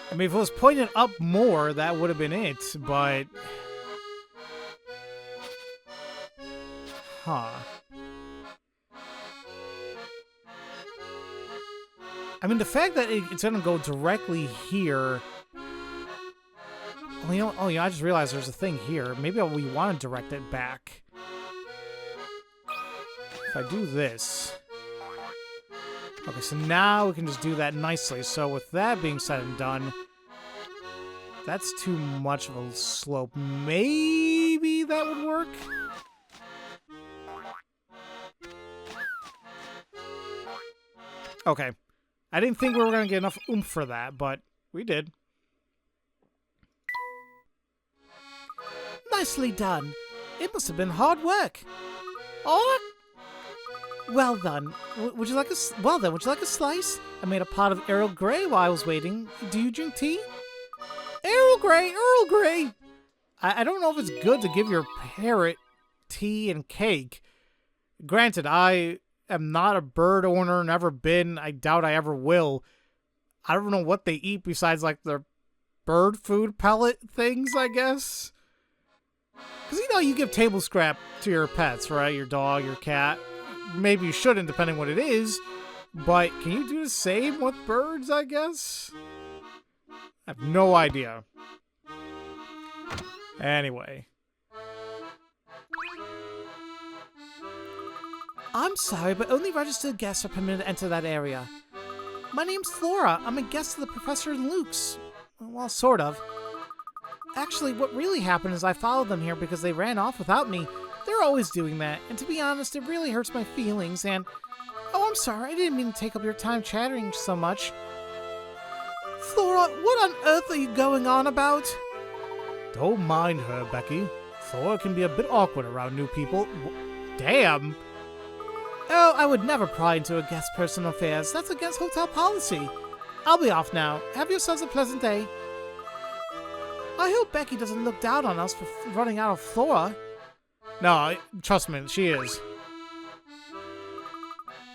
I mean, if it was pointed up more, that would have been it, but... Huh. I mean, the fact that it's gonna go directly here... Oh, I just realized there's a thing here. Maybe we want to direct it back. If I do this... Okay, so now we can just do that nicely. So with that being said and done, that's too much of a slope. Maybe that would work? Okay. I didn't think we were going to get enough oomph for that, but we did. Nicely done. It must have been hard work. Oh, well done. Would you like a slice? I made a pot of Earl Grey while I was waiting. Do you drink tea? Earl Grey! I don't know if it's good to give your parrot tea and cake. Granted, I am not a bird owner, never been. I doubt I ever will. I don't know what they eat besides, like, the bird food pellet things, I guess. Because, you know, you give table scrap to your pets, right? Your dog, your cat. Maybe you shouldn't, depending what it is. But can you do the same with birds, I guess? I have no idea. Anyway. I'm sorry, but only registered guests are permitted to enter that area. My name's Flora. I'm a guest of the Professor and Luke's. Well, sort of. Actually, what really happened is I followed them here because they ran off without me. They're You're always doing that, and to be honest, it really hurts my feelings, and... Oh, I'm sorry, I didn't mean to take up your time chattering so much. Flora, what on earth are you going on about? Don't mind her, Becky. Flora can be a bit awkward around new people. Damn! Oh, I would never pry into a guest's personal affairs. That's against hotel policy. I'll be off now. Have yourselves a pleasant day. I hope Becky doesn't look down on us for running out of Flora. No, trust me, she is.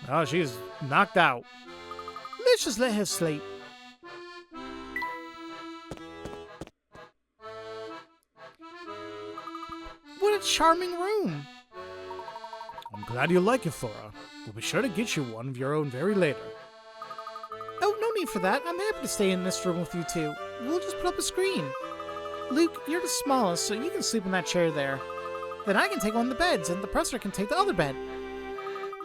Oh, she's knocked out. Let's just let her sleep. What a charming room. I'm glad you like it, Flora. We'll be sure to get you one of your own very later. Oh, no need for that. I'm happy to stay in this room with you two. We'll just put up a screen. Luke, you're the smallest, so you can sleep in that chair there. Then I can take one of the beds, and the professor can take the other bed.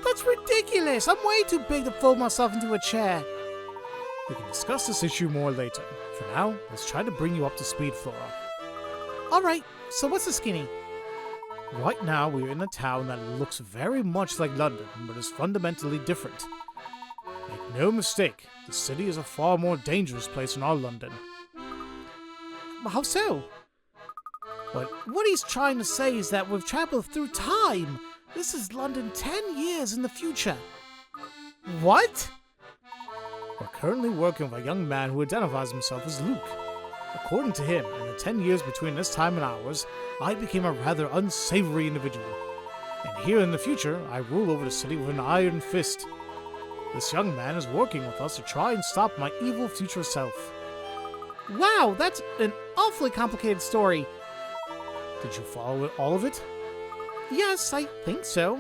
That's ridiculous! I'm way too big to fold myself into a chair. We can discuss this issue more later. For now, let's try to bring you up to speed, Flora. Alright, so what's the skinny? Right now, we're in a town that looks very much like London, but is fundamentally different. Make no mistake, the city is a far more dangerous place than our London. How so? But what he's trying to say is that we've traveled through time. This is London 10 years in the future. What? we're currently working with a young man who identifies himself as Luke. According to him, in the 10 years between this time and ours, I became a rather unsavory individual. And here in the future, I rule over the city with an iron fist. This young man is working with us to try and stop my evil future self. Wow, that's an awfully complicated story. Did you follow all of it? Yes, I think so.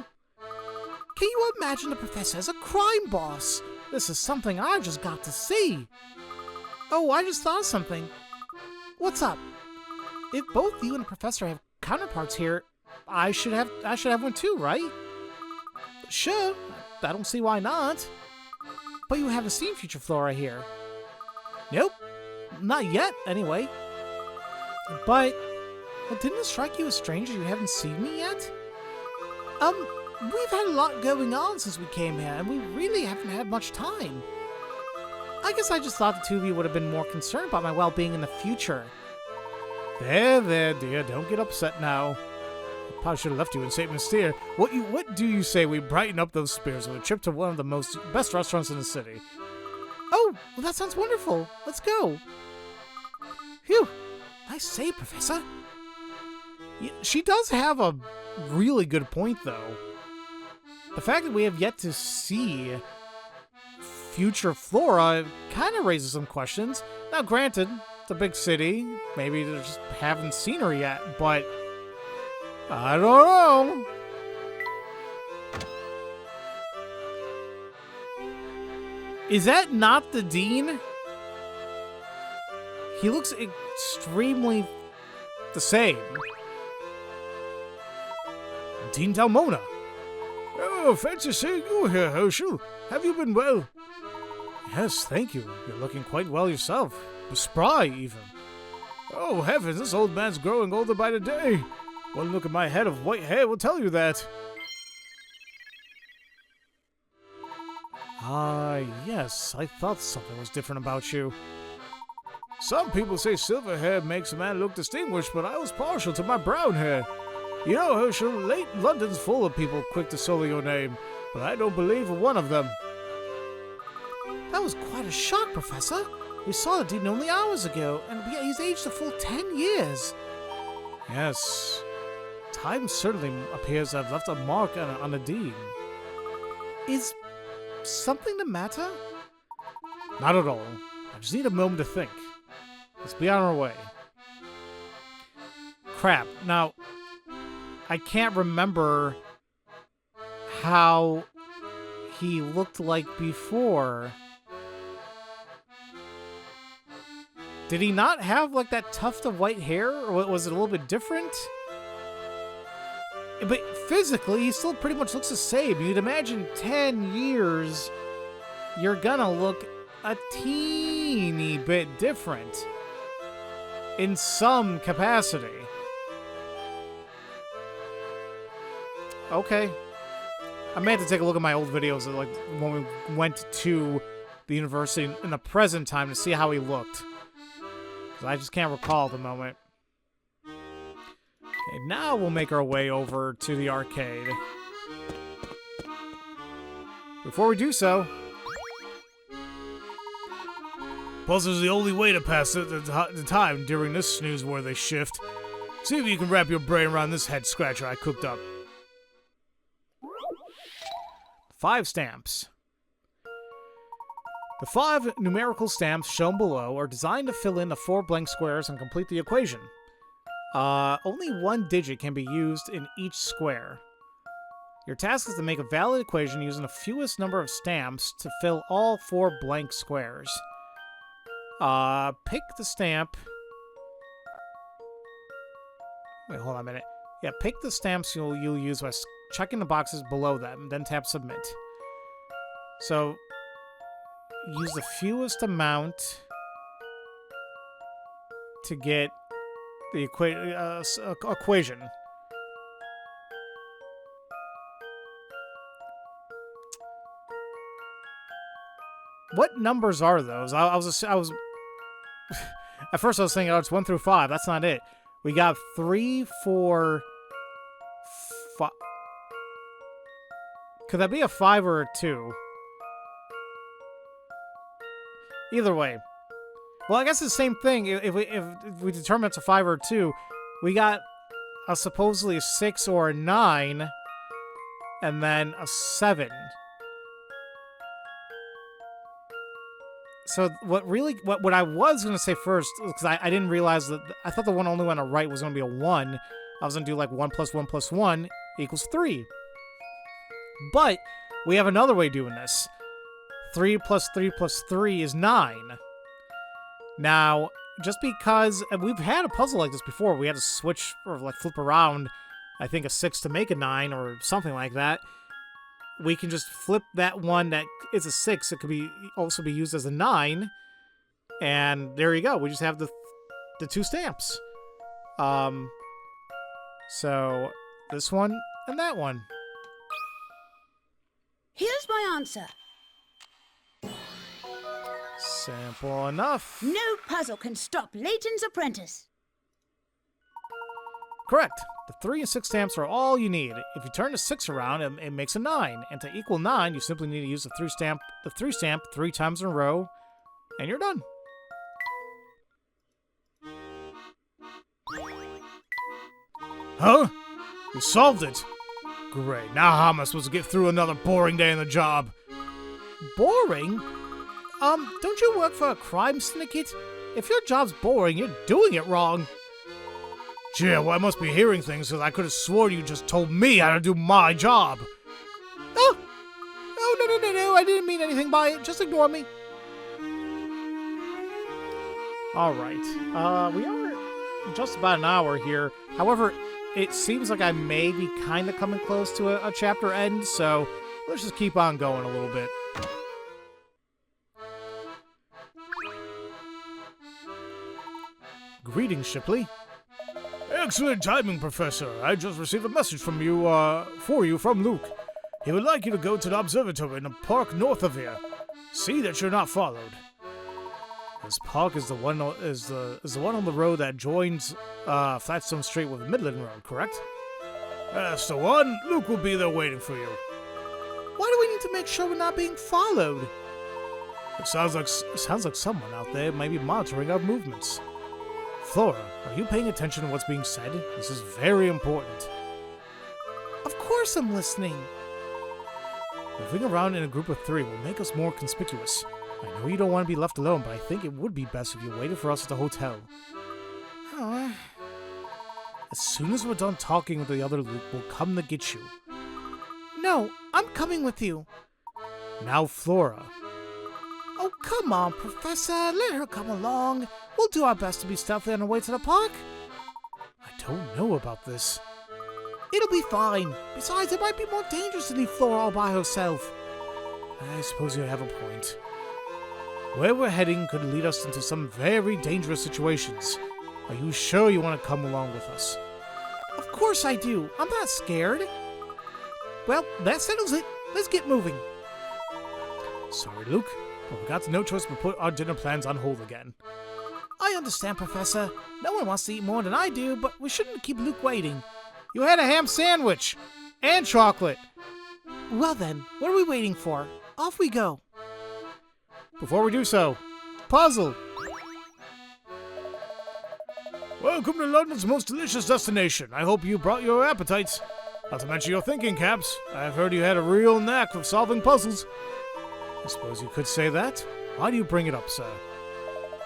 Can you imagine the professor as a crime boss? This is something I just got to see. Oh, I just thought of something. What's up? If both you and the professor have counterparts here, I should have one too, right? Sure, I don't see why not. But you haven't seen future Flora here. Nope, not yet, anyway. But didn't it strike you as strange that you haven't seen me yet? We've had a lot going on since we came here, and we really haven't had much time. I guess I just thought the two of you would have been more concerned about my well-being in the future. There, dear, don't get upset now. I probably should have left you in St. Mystere. What do you say we brighten up those spirits with a trip to one of the best restaurants in the city? Oh, well, that sounds wonderful. Let's go. Phew, nice save, Professor. Yeah, she does have a really good point, though. The fact that we have yet to see future Flora kind of raises some questions. Now, granted, it's a big city. Maybe they just haven't seen her yet, but I don't know. Is that not the dean? He looks extremely the same. Dean Dalmona. Oh, fancy seeing you here, Herschel. Have you been well? Yes, thank you. You're looking quite well yourself. Spry, even. Oh, heavens, this old man's growing older by the day. One look at my head of white hair will tell you that. Ah, yes, I thought something was different about you. Some people say silver hair makes a man look distinguished, but I was partial to my brown hair. You know, Herschel, late London's full of people quick to sully your name, but I don't believe in one of them. That was quite a shock, Professor. We saw the dean only hours ago, and yet he's aged a full 10 years. Yes. Time certainly appears to have left a mark on the dean. Is something the matter? Not at all. I just need a moment to think. Let's be on our way. Crap. Now, I can't remember how he looked like before. Did he not have like that tuft of white hair, or was it a little bit different? But physically, he still pretty much looks the same. You'd imagine 10 years, you're gonna look a teeny bit different in some capacity. Okay. I may have to take a look at my old videos of, like, when we went to the university in the present time to see how he looked. Because I just can't recall at the moment. Okay, now we'll make our way over to the arcade. Before we do so... Puzzle's the only way to pass the time during this snooze-worthy shift. See if you can wrap your brain around this head-scratcher I cooked up. 5 stamps. The 5 numerical stamps shown below are designed to fill in the 4 blank squares and complete the equation. Only 1 digit can be used in each square. Your task is to make a valid equation using the fewest number of stamps to fill all 4 blank squares. Pick the stamp. Wait, hold on a minute. Yeah, pick the stamps you'll use by checking the boxes below them, then tap submit. So, use the fewest amount to get the equation. What numbers are those? I was at first I was thinking, oh, it's 1 through 5. That's not it. We got 3, 4, 5. Could that be a 5 or a 2? Either way. Well, I guess it's the same thing. If we determine it's a 5 or a 2, we got a supposedly a 6 or a 9, and then a 7. So what I was going to say first, because I didn't realize that, I thought the one only on the right was going to be a 1. I was going to do like 1 plus 1 plus 1 equals 3. But we have another way of doing this. 3 plus 3 plus 3 is 9. Now, just because we've had a puzzle like this before, we had to switch or like flip around, I think a 6 to make a 9 or something like that. We can just flip that one that is a 6. It could also be used as a 9. And there you go. We just have the 2 stamps. So this one and that one. Here's my answer. Simple enough. No puzzle can stop Layton's apprentice. Correct. The 3 and 6 stamps are all you need. If you turn the 6 around, it makes a 9. And to equal 9, you simply need to use the 3 stamp 3 times in a row, and you're done. Huh? You solved it? Great. Now how am I supposed to get through another boring day in the job? Boring? Don't you work for a crime syndicate? If your job's boring, you're doing it wrong. Gee, well, I must be hearing things because I could have sworn you just told me how to do my job. Oh, no, I didn't mean anything by it. Just ignore me. Alright, we are just about an hour here. However, it seems like I may be kind of coming close to a chapter end, so let's just keep on going a little bit. Greetings, Shipley. Excellent timing, Professor. I just received a message from you, from Luke. He would like you to go to the observatory in the park north of here. See that you're not followed. This park is the one on the road that joins Flatstone Street with Midland Road, correct? That's the one. Luke will be there waiting for you. Why do we need to make sure we're not being followed? It sounds like someone out there may be monitoring our movements. Flora, are you paying attention to what's being said? This is very important. Of course I'm listening. Moving around in a group of 3 will make us more conspicuous. I know you don't want to be left alone, but I think it would be best if you waited for us at the hotel. As soon as we're done talking with the other Luke, we'll come to get you. No, I'm coming with you. Now, Flora. Oh, come on, Professor. Let her come along. We'll do our best to be stealthy on the way to the park. I don't know about this. It'll be fine. Besides, it might be more dangerous to leave Flora all by herself. I suppose you have a point. Where we're heading could lead us into some very dangerous situations. Are you sure you want to come along with us? Of course I do. I'm not scared. Well, that settles it. Let's get moving. Sorry, Luke, but we got no choice but put our dinner plans on hold again. I understand, Professor. No one wants to eat more than I do, but we shouldn't keep Luke waiting. You had a ham sandwich and chocolate. Well then, what are we waiting for? Off we go. Before we do so, puzzle. Welcome to London's most delicious destination. I hope you brought your appetites. Not to mention your thinking caps. I've heard you had a real knack of solving puzzles. I suppose you could say that. Why do you bring it up, sir?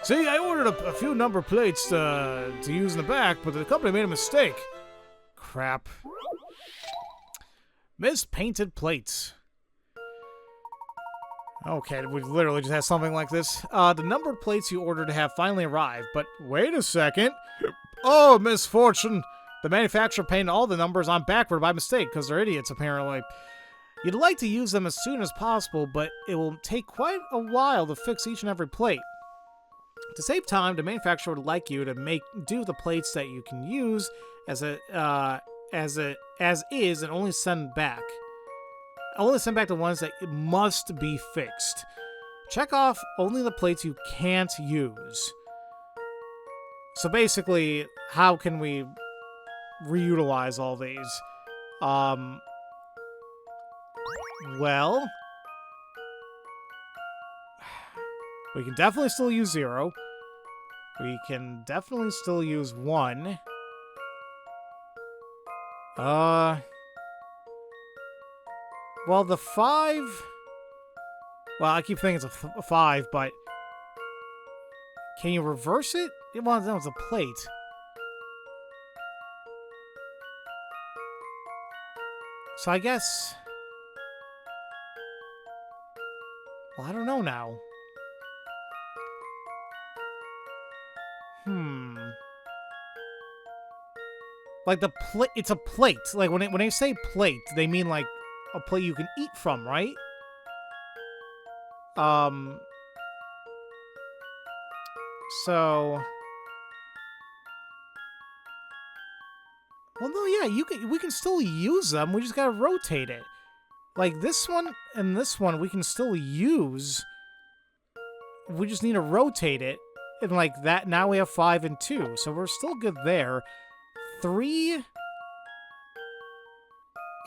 See, I ordered a few number plates to use in the back, but the company made a mistake. Crap. Mispainted plates. Okay, we literally just have something like this. The numbered plates you ordered have finally arrived, but wait a second. Oh, misfortune. The manufacturer painted all the numbers on backward by mistake, because they're idiots, apparently. You'd like to use them as soon as possible, but it will take quite a while to fix each and every plate. To save time, the manufacturer would like you to do the plates that you can use as is and only send back. Only send back the ones that must be fixed. Check off only the plates you can't use. So basically, how can we reutilize all these? Well, we can definitely still use 0. We can definitely still use 1. Well, the 5... Well, I keep thinking it's a 5, but... Can you reverse it? Well, that was a plate. So I guess... Well, I don't know now. Like the plate, it's a plate. Like when they say plate, they mean like a plate you can eat from, right? So, well, no, yeah, we can still use them. We just gotta rotate it. Like this one and this one, we can still use. We just need to rotate it, and like that. Now we have 5 and 2, so we're still good there. 3.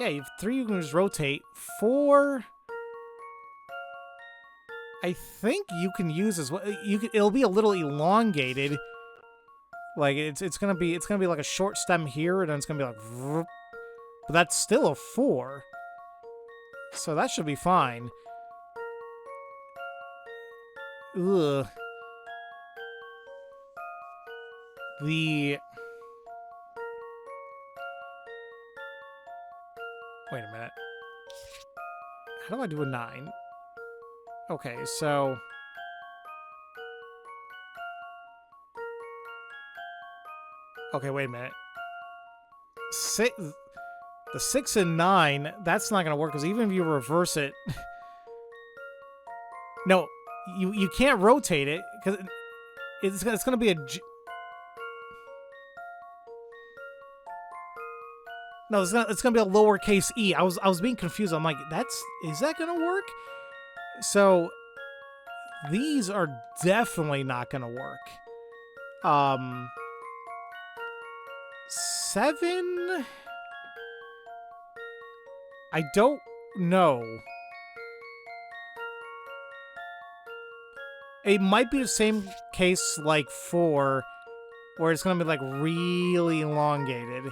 Yeah, you have 3 you can just rotate. 4. I think you can use as well. It'll be a little elongated. Like it's gonna be like a short stem here, and then it's gonna be like, vroom. But that's still a 4. So that should be fine. Ugh. Wait a minute. How do I do a 9? Okay, so... Okay, wait a minute. The 6 and 9, that's not going to work, because even if you reverse it... No, you can't rotate it, because it's going to be a... No, it's gonna be a lowercase e. I was being confused. I'm like, is that gonna work? So these are definitely not gonna work. 7. I don't know. It might be the same case like 4, where it's gonna be like really elongated.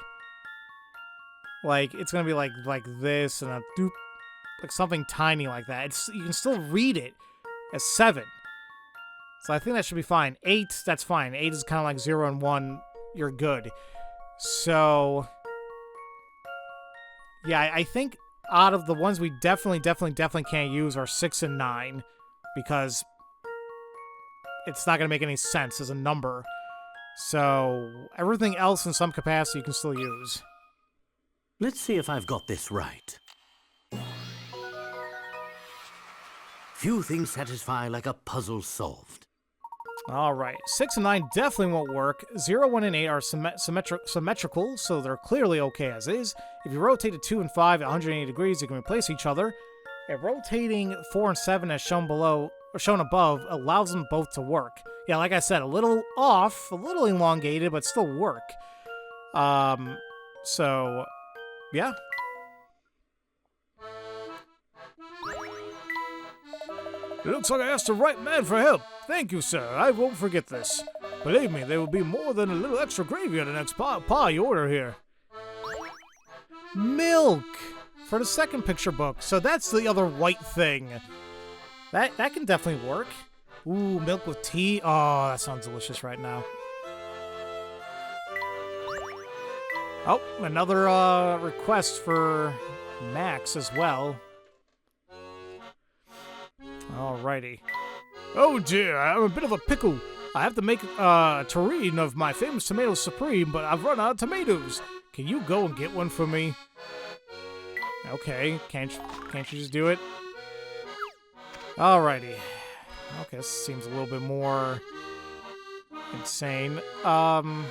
Like, it's gonna be like this, and a doop, like something tiny like that. You can still read it as 7. So I think that should be fine. 8, that's fine. 8 is kind of like 0 and 1. You're good. So, yeah, I think out of the ones we definitely can't use are 6 and 9, because it's not gonna make any sense as a number. So, everything else in some capacity you can still use. Let's see if I've got this right. Few things satisfy like a puzzle solved. Alright, 6 and 9 definitely won't work. 0, 1, and 8 are symmetrical, so they're clearly okay as is. If you rotate to 2 and 5 at 180 degrees, you can replace each other. And rotating 4 and 7 as shown below, or shown above, allows them both to work. Yeah, like I said, a little off, a little elongated, but still work. So, yeah. It looks like I asked the right man for help. Thank you, sir. I won't forget this. Believe me, there will be more than a little extra gravy on the next pie you order here. Milk! For the second picture book. So that's the other white thing. That can definitely work. Ooh, milk with tea. Oh, that sounds delicious right now. Oh, another request for Max as well. Alrighty. Oh dear, I'm a bit of a pickle. I have to make a terrine of my famous tomato supreme, but I've run out of tomatoes. Can you go and get one for me? Okay, can't you just do it? Alrighty. Okay, this seems a little bit more insane. Well,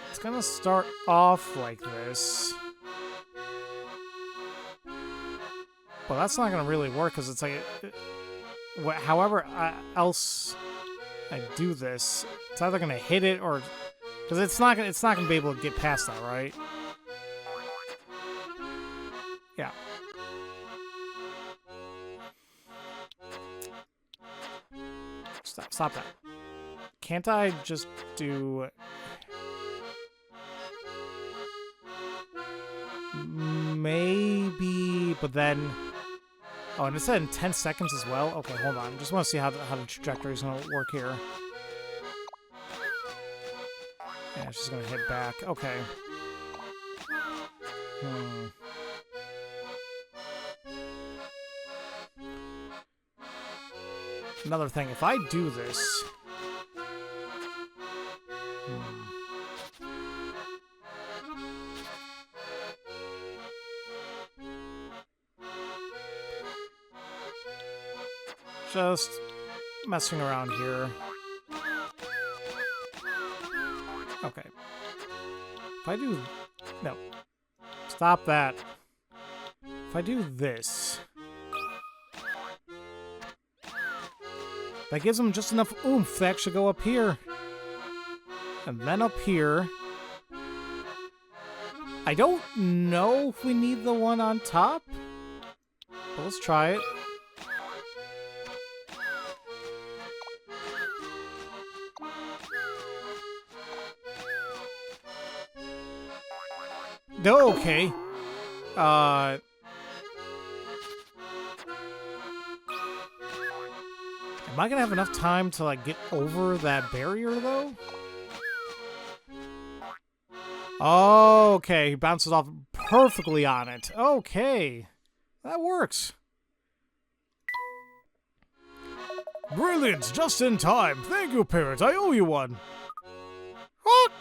it's gonna start off like this. Well, that's not gonna really work because it's like, however else I do this, it's either gonna hit it or because it's not gonna be able to get past that, right? Yeah. Stop that. Can't I just do? Maybe, but then. Oh, and it said in 10 seconds as well? Okay, hold on. Just want to see how the trajectory is going to work here. Yeah, she's going to hit back. Okay. Another thing, if I do this... Just messing around here. Okay. If I do... No. Stop that. If I do this... That gives them just enough oomph to actually go up here. And then up here... I don't know if we need the one on top. But let's try it. Okay. Am I gonna have enough time to, like, get over that barrier, though? Okay, he bounces off perfectly on it. Okay. That works. Brilliant! Just in time. Thank you, parrot. I owe you one. What?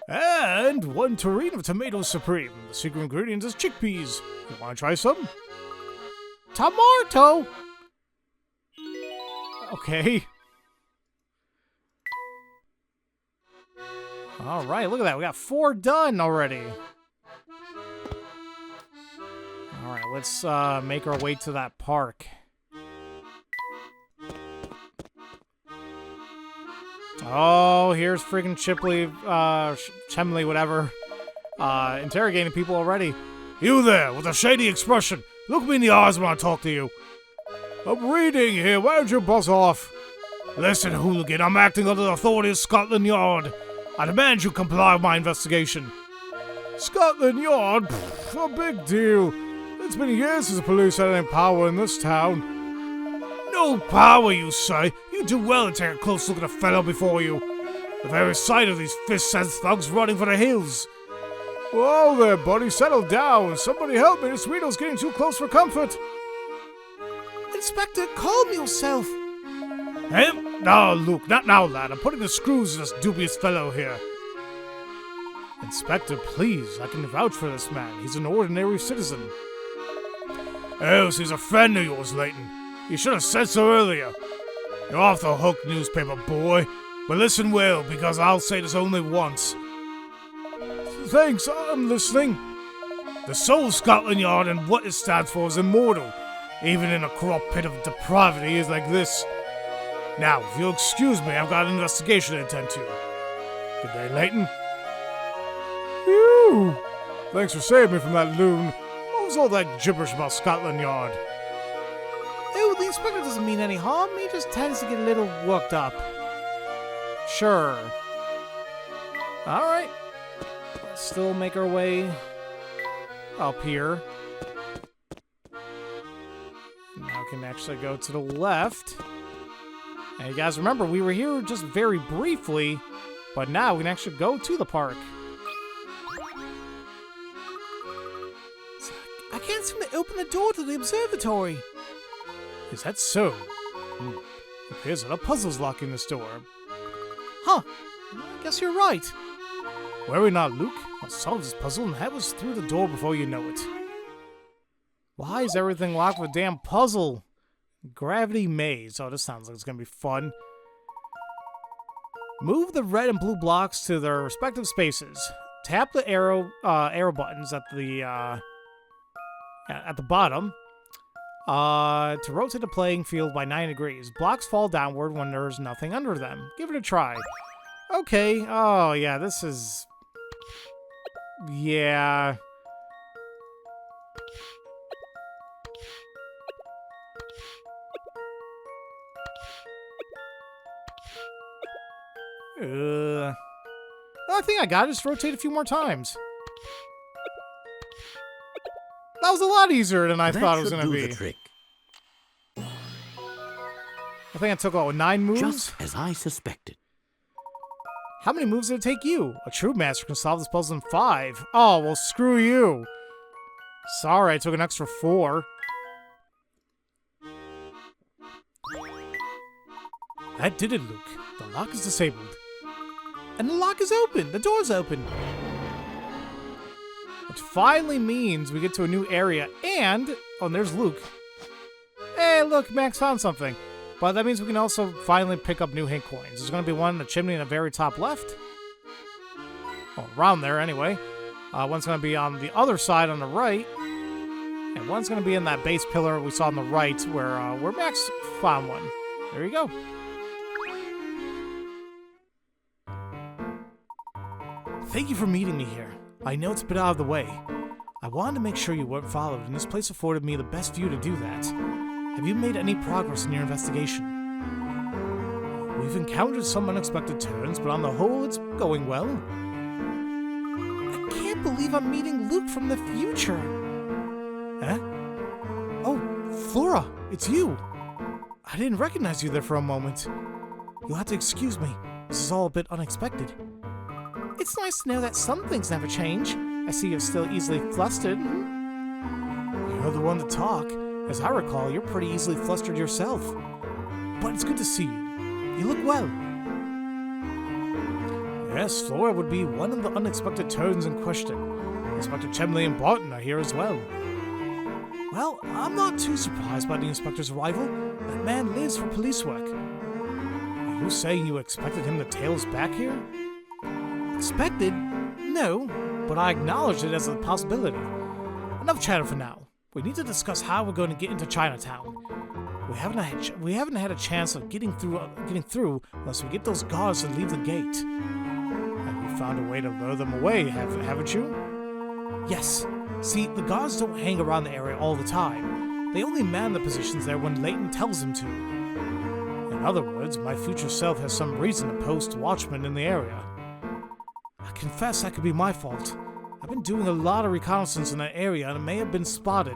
And 1 terrine of tomato supreme. The secret ingredient is chickpeas. You want to try some? Tomato! Okay. Alright, look at that. We got 4 done already. Alright, let's make our way to that park. Oh, here's freaking Chemley, whatever. Interrogating people already. You there, with a shady expression. Look me in the eyes when I talk to you. I'm reading here. Why don't you buzz off? Listen, hooligan, I'm acting under the authority of Scotland Yard. I demand you comply with my investigation. Scotland Yard? Pfft, a big deal. It's been years since the police had any power in this town. No power, you say? You do well to take a close look at the fellow before you. The very sight of these fist-sized thugs running for the hills. Whoa there, buddy, settle down. Somebody help me, this Reno's getting too close for comfort. Inspector, calm yourself. Him? No, Luke, not now, lad. I'm putting the screws in this dubious fellow here. Inspector, please, I can vouch for this man. He's an ordinary citizen. Oh, so he's a friend of yours, Layton. You should have said so earlier. You're off the hook, newspaper boy. But listen well, because I'll say this only once. Thanks, I'm listening. The soul of Scotland Yard and what it stands for is immortal, even in a corrupt pit of depravity is like this. Now, if you'll excuse me, I've got an investigation to attend to. Good day, Layton. Phew! Thanks for saving me from that loon. What was all that gibberish about Scotland Yard? Oh, the inspector doesn't mean any harm. He just tends to get a little worked up. Sure. Alright. Let's still make our way up here. Now we can actually go to the left. And you guys remember, we were here just very briefly, but now we can actually go to the park. I can't seem to open the door to the observatory. Is that so? It appears that a puzzle's locking this door. Huh. I guess you're right. Worry not, Luke. I'll solve this puzzle and have us through the door before you know it. Why is everything locked with a damn puzzle? Gravity maze. Oh, this sounds like it's gonna be fun. Move the red and blue blocks to their respective spaces. Tap the arrow buttons at the bottom to rotate the playing field by 9 degrees. Blocks fall downward when there's nothing under them. Give it a try. Okay. Oh, yeah, this is... Yeah. I think I got it. Just rotate a few more times. That was a lot easier than I thought it was going to be. The trick. I think I took, 9 moves? Just as I suspected. How many moves did it take you? A true master can solve this puzzle in 5. Oh, well, screw you. Sorry, I took an extra 4. That did it, Luke. The lock is disabled. And the lock is open. The door's open. Which finally means we get to a new area and... Oh, and there's Luke. Hey, look, Max found something. But that means we can also finally pick up new hint coins. There's going to be one in the chimney in the very top left. Well, around there anyway. One's going to be on the other side on the right. And one's going to be in that base pillar we saw on the right where Max found one. There you go. Thank you for meeting me here. I know it's a bit out of the way. I wanted to make sure you weren't followed, and this place afforded me the best view to do that. Have you made any progress in your investigation? We've encountered some unexpected turns, but on the whole, it's going well. I can't believe I'm meeting Luke from the future. Huh? Oh, Flora, it's you. I didn't recognize you there for a moment. You'll have to excuse me. This is all a bit unexpected. It's nice to know that some things never change. I see you're still easily flustered. You're the one to talk. As I recall, you're pretty easily flustered yourself. But it's good to see you. You look well. Yes, Flora would be one of the unexpected turns in question. Inspector Chemley and Barton are here as well. Well, I'm not too surprised by the inspector's arrival. That man lives for police work. Are you saying you expected him to tail us back here? Expected? No, but I acknowledged it as a possibility. Enough chatter for now. We need to discuss how we're going to get into Chinatown. We haven't had a chance of getting through unless we get those guards to leave the gate. Have you found a way to lure them away, haven't you? Yes. See, the guards don't hang around the area all the time. They only man the positions there when Layton tells them to. In other words, my future self has some reason to post watchmen in the area. I confess that could be my fault. I've been doing a lot of reconnaissance in that area and it may have been spotted.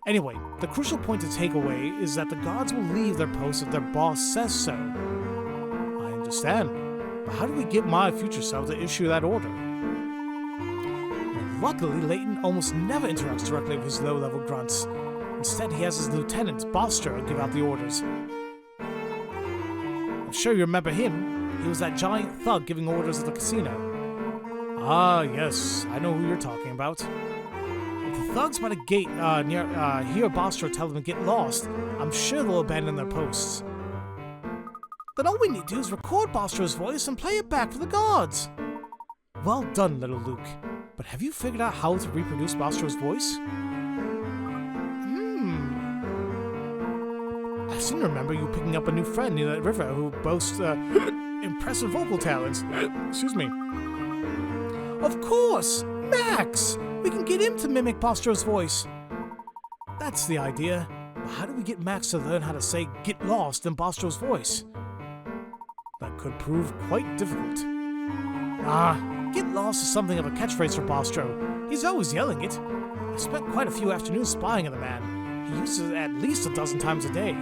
Anyway, the crucial point to take away is that the guards will leave their posts if their boss says so. I understand, but how do we get my future self to issue that order? Well, luckily, Layton almost never interacts directly with his low-level grunts. Instead, he has his lieutenant, Bostro, give out the orders. I'm sure you remember him. He was that giant thug giving orders at the casino. Ah, yes, I know who you're talking about. If the thugs by the gate near hear Bostro tell them to get lost, I'm sure they'll abandon their posts. Then all we need to do is record Bostro's voice and play it back for the gods. Well done, little Luke. But have you figured out how to reproduce Bostro's voice? I seem to remember you picking up a new friend near that river who boasts impressive vocal talents. Excuse me. Of course! Max! We can get him to mimic Bostro's voice. That's the idea. But how do we get Max to learn how to say "get lost" in Bostro's voice? That could prove quite difficult. Get lost is something of a catchphrase for Bostro. He's always yelling it. I spent quite a few afternoons spying on the man. He uses it at least a dozen times a day.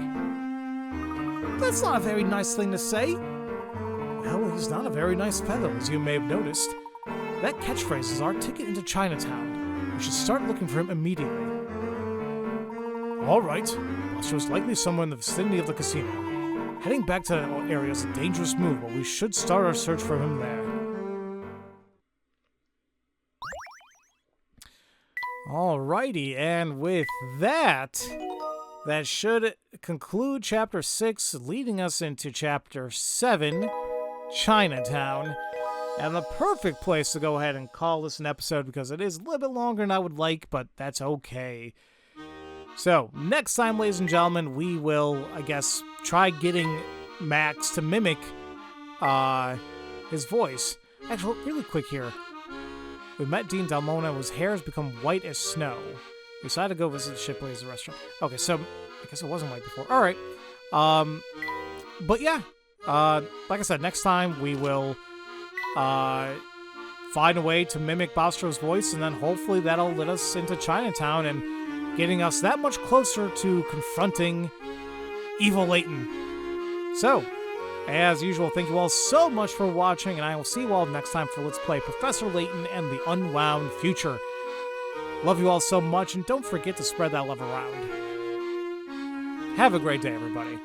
That's not a very nice thing to say. Well, he's not a very nice fellow, as you may have noticed. That catchphrase is our ticket into Chinatown. We should start looking for him immediately. All right. Bostro's likely somewhere in the vicinity of the casino. Heading back to that area is a dangerous move, but we should start our search for him there. Alrighty, and with that should conclude Chapter 6, leading us into Chapter 7, Chinatown. And the perfect place to go ahead and call this an episode, because it is a little bit longer than I would like, but that's okay. So, next time, ladies and gentlemen, we will, I guess, try getting Max to mimic his voice. Actually, really quick here. We met Dean Dalmona, whose hair has become white as snow. We decided to go visit the Shipley's restaurant. Okay, so I guess it wasn't white before. All right. But yeah, like I said, next time we will find a way to mimic Bostro's voice, and then hopefully that'll let us into Chinatown and getting us that much closer to confronting evil Layton. So, as usual, thank you all so much for watching, and I will see you all next time for Let's Play Professor Layton and the Unwound Future. Love you all so much, and don't forget to spread that love around. Have a great day, everybody.